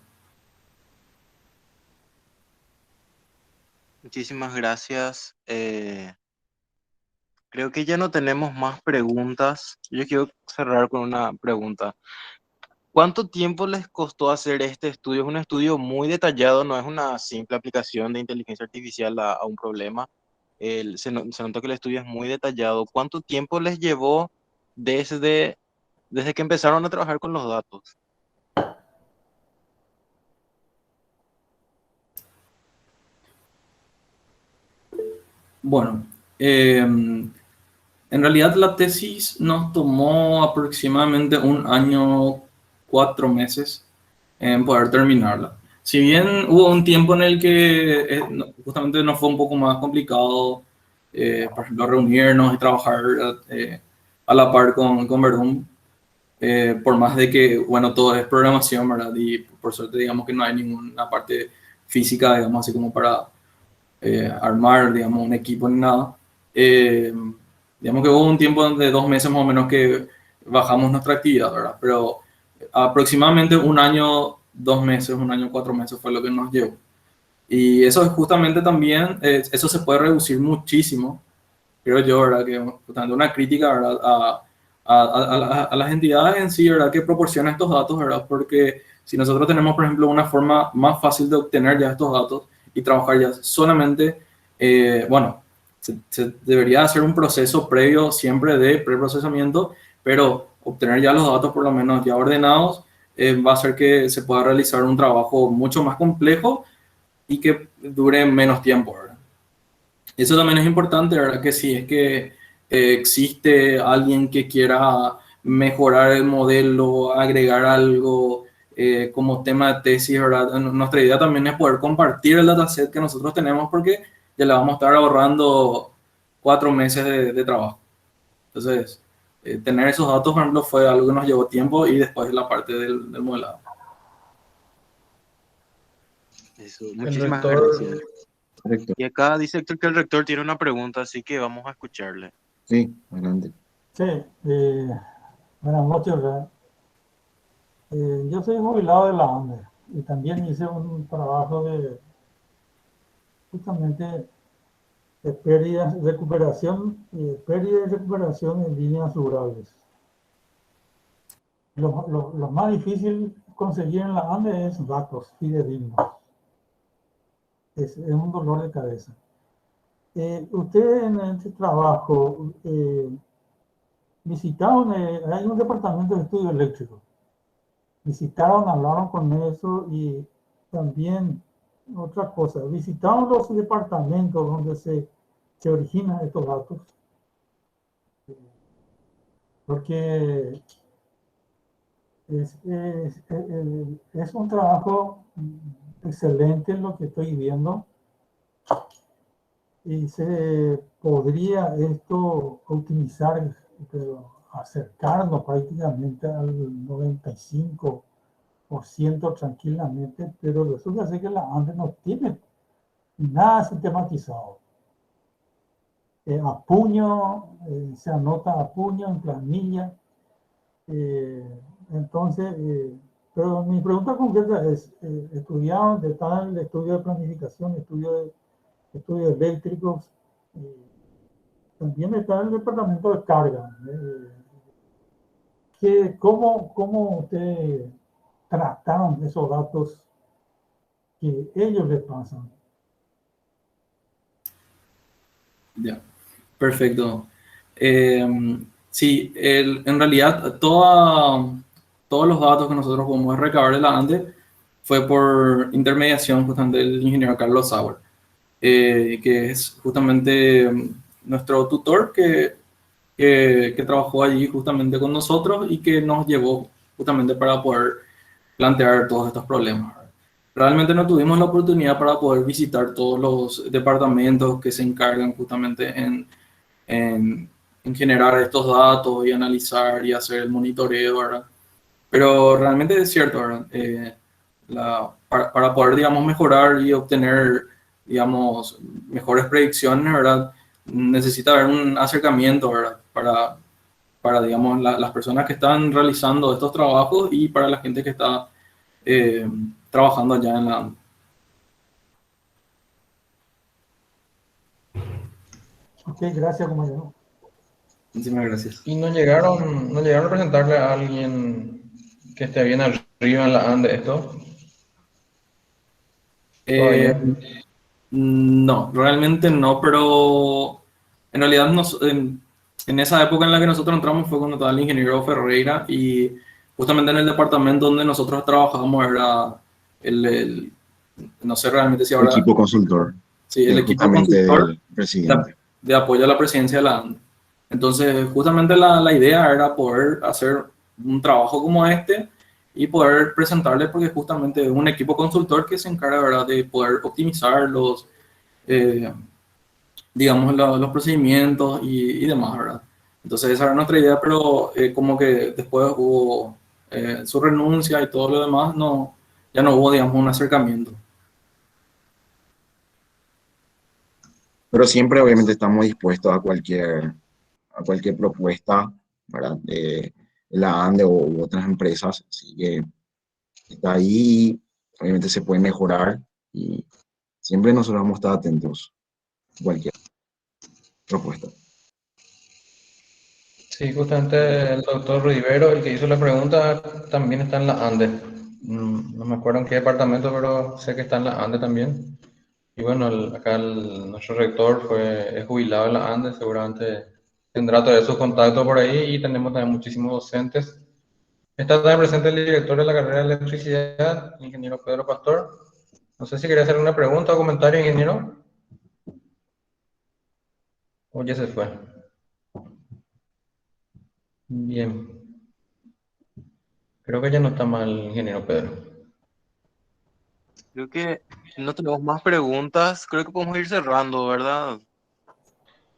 Muchísimas gracias. Creo que ya no tenemos más preguntas. Yo quiero cerrar con una pregunta. ¿Cuánto tiempo les costó hacer este estudio? Es un estudio muy detallado, no es una simple aplicación de inteligencia artificial a un problema. Se nota que el estudio es muy detallado. ¿Cuánto tiempo les llevó desde que empezaron a trabajar con los datos? Bueno, en realidad la tesis nos tomó aproximadamente 1 año, 4 meses en poder terminarla. Si bien hubo un tiempo en el que justamente nos fue un poco más complicado, por ejemplo, reunirnos y trabajar a la par con Verdun, por más de que, bueno, todo es programación, ¿verdad? Y por suerte, digamos que no hay ninguna parte física, digamos, así como para armar, digamos, un equipo ni nada. Digamos que hubo un tiempo de 2 meses más o menos que bajamos nuestra actividad, ¿verdad? Pero aproximadamente 1 año, 2 meses, 1 año, 4 meses fue lo que nos llevó. Y eso es justamente también, eso se puede reducir muchísimo, creo yo, ¿verdad? Que justamente una crítica, ¿verdad? A las entidades en sí, ¿verdad? Que proporcionan estos datos, ¿verdad? Porque si nosotros tenemos, por ejemplo, una forma más fácil de obtener ya estos datos y trabajar ya solamente, bueno, se debería hacer un proceso previo siempre de preprocesamiento, pero obtener ya los datos por lo menos ya ordenados va a hacer que se pueda realizar un trabajo mucho más complejo y que dure menos tiempo, ¿verdad? Eso también es importante, ¿verdad? Que si es que existe alguien que quiera mejorar el modelo, agregar algo como tema de tesis, ¿verdad? Nuestra idea también es poder compartir el dataset que nosotros tenemos porque ya le vamos a estar ahorrando 4 meses de trabajo. Entonces, tener esos datos, por ejemplo, fue algo que nos llevó tiempo y después la parte del modelado. Eso, El muchísimas rector, gracias. Correcto. Y acá dice Héctor que el rector tiene una pregunta, así que vamos a escucharle. Sí, adelante. Sí, buenas noches, ¿verdad? Yo soy jubilado de la ANDE y también hice un trabajo de justamente de pérdidas, recuperación y pérdida y recuperación en líneas rurales. Lo más difícil conseguir en la ANDE es datos fidedignos. Es un dolor de cabeza. Ustedes en este trabajo visitaron, hay un departamento de estudio eléctrico. Visitaron, hablaron con eso y también otra cosa, visitaron los departamentos donde se originan estos datos. Porque es un trabajo excelente lo que estoy viendo y se podría esto optimizar, pero acercarnos prácticamente al 95% tranquilamente, pero resulta ser que la ANDE no tiene nada sistematizado. A puño, se anota a puño en planilla. Entonces, pero mi pregunta concreta es, ¿estudiaron de tal estudio de planificación, estudios eléctricos? También está el departamento de carga. ¿Cómo ustedes trataron esos datos que ellos les pasan? Ya, perfecto. Sí, en realidad todos los datos que nosotros podemos recabar de la ANDE fue por intermediación justamente del ingeniero Carlos Sauer, que es justamente nuestro tutor que trabajó allí justamente con nosotros y que nos llevó justamente para poder plantear todos estos problemas. Realmente no tuvimos la oportunidad para poder visitar todos los departamentos que se encargan justamente en generar estos datos y analizar y hacer el monitoreo, ¿verdad? Pero realmente es cierto, ¿verdad? Para poder, digamos, mejorar y obtener, digamos, mejores predicciones, ¿verdad? Necesita haber un acercamiento, ¿verdad? Digamos, las personas que están realizando estos trabajos y para la gente que está trabajando allá en la... Ok, gracias, compañero. Muchísimas gracias. ¿y no llegaron a presentarle a alguien que esté bien arriba en la ANDE esto? Todavía. No, realmente no, pero en realidad en esa época en la que nosotros entramos fue cuando estaba el ingeniero Ferreira y justamente en el departamento donde nosotros trabajábamos era no sé realmente si ahora, Equipo consultor, sí, que el es equipo justamente consultor del presidente. de apoyo a la presidencia de la ANDE. Entonces, justamente la idea era poder hacer un trabajo como este y poder presentarle, porque justamente es un equipo consultor que se encarga, ¿verdad?, de poder optimizar eh, digamos, los procedimientos y demás, ¿verdad? Entonces, esa era nuestra idea, pero como que después hubo su renuncia y todo lo demás, no, ya no hubo, digamos, un acercamiento. Pero siempre obviamente estamos dispuestos a cualquier propuesta, ¿verdad? De la ANDE u otras empresas, así que está ahí, obviamente se puede mejorar y siempre nosotros vamos a estar atentos a cualquier propuesta. Sí, justamente el doctor Rivero, el que hizo la pregunta, también está en la ANDE. No me acuerdo en qué departamento, pero sé que está en la ANDE también. Y bueno, nuestro rector es jubilado de la ANDE, seguramente tendrá todavía sus contactos por ahí y tenemos también muchísimos docentes. Está también presente el director de la carrera de electricidad, ingeniero Pedro Pastor. No sé si quería hacer una pregunta o comentario, ingeniero. O ya se fue. Bien. Creo que ya no está mal, ingeniero Pedro. Creo que no tenemos más preguntas. Creo que podemos ir cerrando, ¿verdad?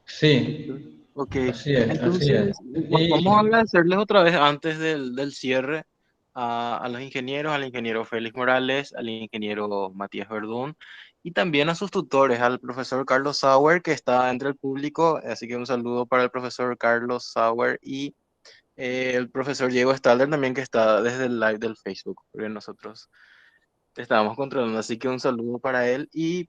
Sí, Ok, así es, así es. entonces vamos a Y agradecerles otra vez antes del cierre a los ingenieros, al ingeniero Félix Morales, al ingeniero Matías Verdún y también a sus tutores, al profesor Carlos Sauer que está entre el público, así que un saludo para el profesor Carlos Sauer y el profesor Diego Stalder también que está desde el live del Facebook, porque nosotros te estábamos controlando, así que un saludo para él y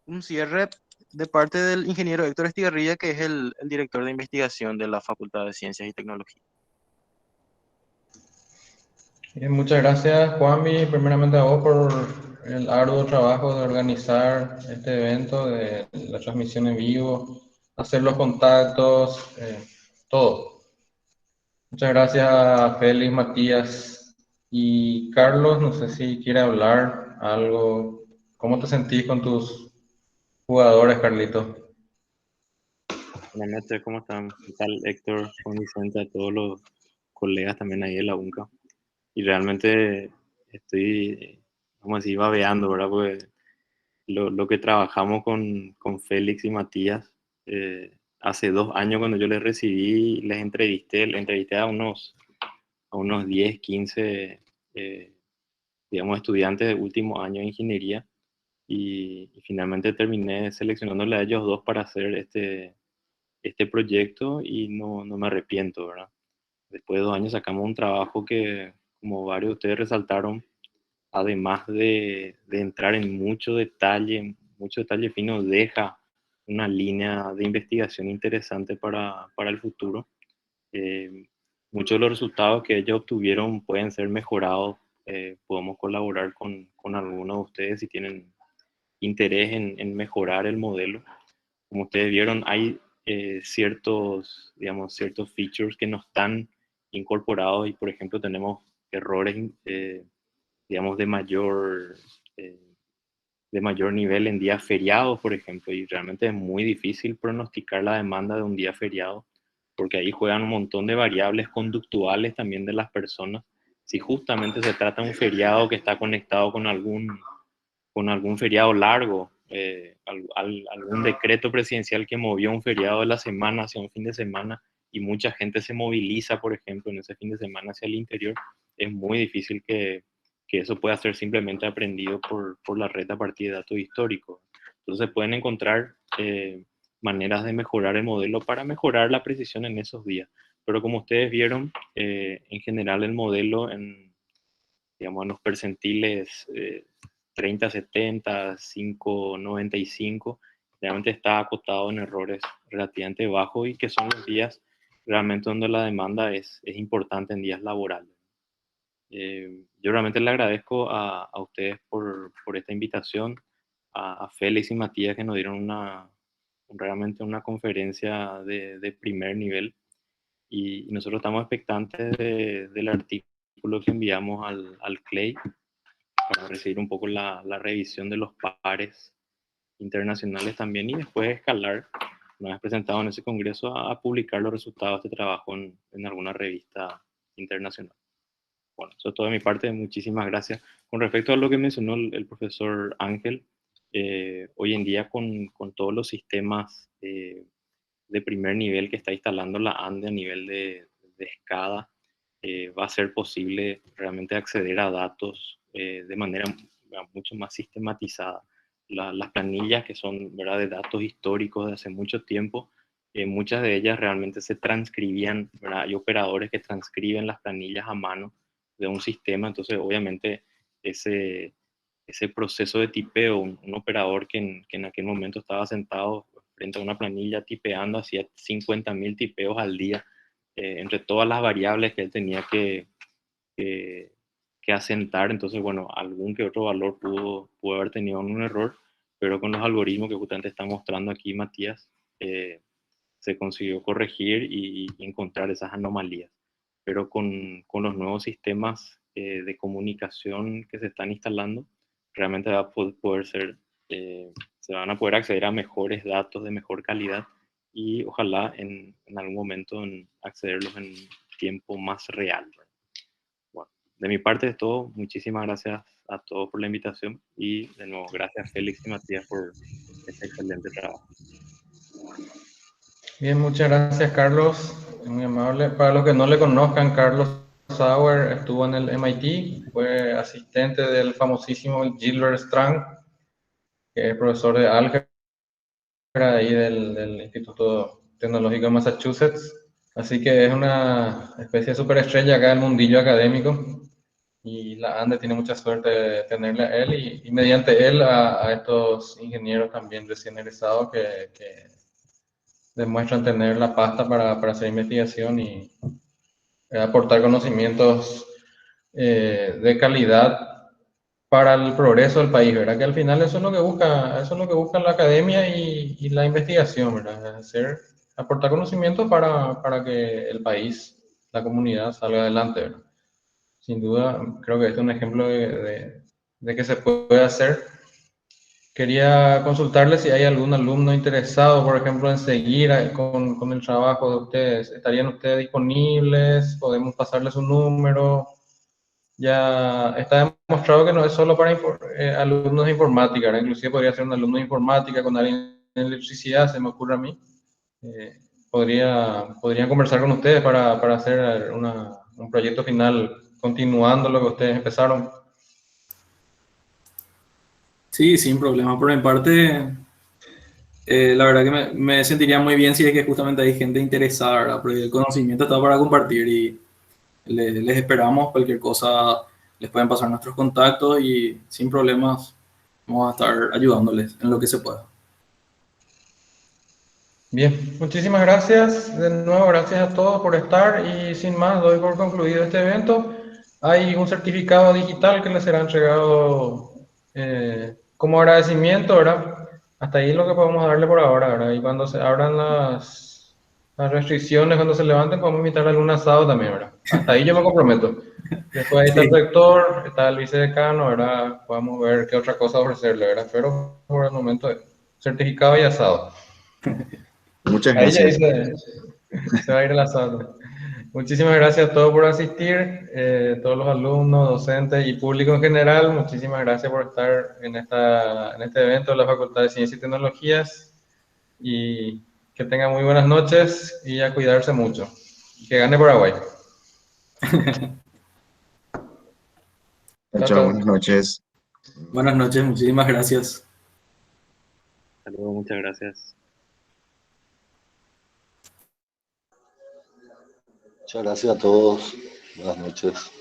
un cierre de parte del ingeniero Héctor Estigarribia, que es el director de investigación de la Facultad de Ciencias y Tecnología. muchas gracias, Juanmi, primeramente a vos por el arduo trabajo de organizar este evento, de la transmisión en vivo, hacer los contactos, todo. Muchas gracias a Félix, Matías y Carlos. No sé si quiere hablar algo. ¿Cómo te sentís con tus jugadores, Carlito? Buenas noches, ¿cómo están? ¿Qué tal, Héctor, Juan Vicente, a todos los colegas también ahí de la UNCA? Y realmente estoy, vamos a decir, babeando, ¿verdad? Porque lo que trabajamos con Félix y Matías, hace 2 años cuando yo les recibí, les entrevisté a unos 10, 15, digamos, estudiantes de último año de ingeniería y finalmente terminé seleccionándole a ellos dos para hacer este proyecto y no me arrepiento, ¿verdad? Después de 2 años sacamos un trabajo que, como varios de ustedes resaltaron, además de entrar en mucho detalle fino, deja una línea de investigación interesante para el futuro. Eh, Muchos de los resultados que ellos obtuvieron pueden ser mejorados. Podemos colaborar con algunos de ustedes si tienen interés en mejorar el modelo. Como ustedes vieron, hay ciertos features que no están incorporados y, por ejemplo, tenemos errores, digamos, eh, de mayor nivel en días feriados, por ejemplo, y realmente es muy difícil pronosticar la demanda de un día feriado, porque ahí juegan un montón de variables conductuales también de las personas. Si justamente se trata de un feriado que está conectado con algún feriado largo, algún decreto presidencial que movió un feriado de la semana hacia un fin de semana y mucha gente se moviliza, por ejemplo, en ese fin de semana hacia el interior, es muy difícil que eso pueda ser simplemente aprendido por la red a partir de datos históricos. Entonces pueden encontrar maneras de mejorar el modelo para mejorar la precisión en esos días. Pero como ustedes vieron, en general el modelo digamos, en los percentiles 30, 70, 5, 95, realmente está acotado en errores relativamente bajos y que son los días realmente donde la demanda es importante en días laborales. Yo realmente le agradezco a ustedes por esta invitación, a Félix y Matías que nos dieron realmente una conferencia de primer nivel y nosotros estamos expectantes del artículo que enviamos al CLEI para recibir un poco la revisión de los pares internacionales también y después escalar, una vez presentado en ese congreso, a publicar los resultados de este trabajo en alguna revista internacional. Bueno, eso es todo de mi parte. Muchísimas gracias. Con respecto a lo que mencionó el profesor Ángel, hoy en día con todos los sistemas de primer nivel que está instalando la ANDE a nivel de SCADA, va a ser posible realmente acceder a datos de manera mucho más sistematizada. Las planillas que son, ¿verdad?, de datos históricos de hace mucho tiempo, muchas de ellas realmente se transcribían, ¿verdad? Hay operadores que transcriben las planillas a mano de un sistema, entonces obviamente ese proceso de tipeo, un operador que en aquel momento estaba sentado frente a una planilla tipeando, hacía 50.000 tipeos al día, entre todas las variables que él tenía que asentar. Entonces, bueno, algún que otro valor pudo haber tenido un error, pero con los algoritmos que justamente está mostrando aquí Matías, se consiguió corregir y encontrar esas anomalías. Pero con los nuevos sistemas de comunicación que se están instalando, realmente va a poder ser, se van a poder acceder a mejores datos de mejor calidad y ojalá en algún momento accederlos en tiempo más real. Bueno, de mi parte es todo. Muchísimas gracias a todos por la invitación y de nuevo gracias Félix y Matías por este excelente trabajo. Bien, muchas gracias, Carlos. Muy amable. Para los que no le conozcan, Carlos Sauer estuvo en el MIT, fue asistente del famosísimo Gilbert Strang, que es profesor de álgebra ahí del Instituto Tecnológico de Massachusetts. Así que es una especie de superestrella acá en el mundillo académico. Y la ANDE tiene mucha suerte de tenerle a él y mediante él a estos ingenieros también recién egresados que demuestran tener la pasta para hacer investigación y aportar conocimientos de calidad para el progreso del país, ¿verdad? Que al final eso es lo que busca la academia y la investigación, ¿verdad? Aportar conocimientos para que el país, la comunidad salga adelante, ¿verdad? Sin duda, creo que este es un ejemplo de que se puede hacer. Quería consultarle si hay algún alumno interesado, por ejemplo, en seguir con el trabajo de ustedes. ¿Estarían ustedes disponibles? ¿Podemos pasarles su número? Ya está demostrado que no es solo para alumnos de informática, ¿verdad? Inclusive podría ser un alumno de informática con alguien en electricidad, se me ocurre a mí. Podrían conversar con ustedes para hacer un proyecto final continuando lo que ustedes empezaron. Sí, sin problema. Por mi parte, la verdad que me sentiría muy bien si es que justamente hay gente interesada, ¿verdad? Porque el conocimiento está para compartir y les esperamos. Cualquier cosa les pueden pasar nuestros contactos y sin problemas vamos a estar ayudándoles en lo que se pueda. Bien, muchísimas gracias. De nuevo, gracias a todos por estar y sin más, doy por concluido este evento. Hay un certificado digital que les será entregado como agradecimiento, ¿verdad? Hasta ahí lo que podemos darle por ahora, ¿verdad? Y cuando se abran las restricciones, cuando se levanten, podemos invitar a algún asado también, ¿verdad? Hasta ahí yo me comprometo. Después ahí está el rector, está el vicedecano, ¿verdad? Podemos ver qué otra cosa ofrecerle, ¿verdad? Pero por el momento, certificado y asado. Muchas Ahí ya gracias. dice, se va a ir el asado. Muchísimas gracias a todos por asistir, todos los alumnos, docentes y público en general. Muchísimas gracias por estar en este evento de la Facultad de Ciencias y Tecnologías. Y que tengan muy buenas noches y a cuidarse mucho. Que gane Paraguay. Chao, chao, buenas noches. Buenas noches, muchísimas gracias. Hasta luego, muchas gracias. Muchas gracias a todos. Buenas noches.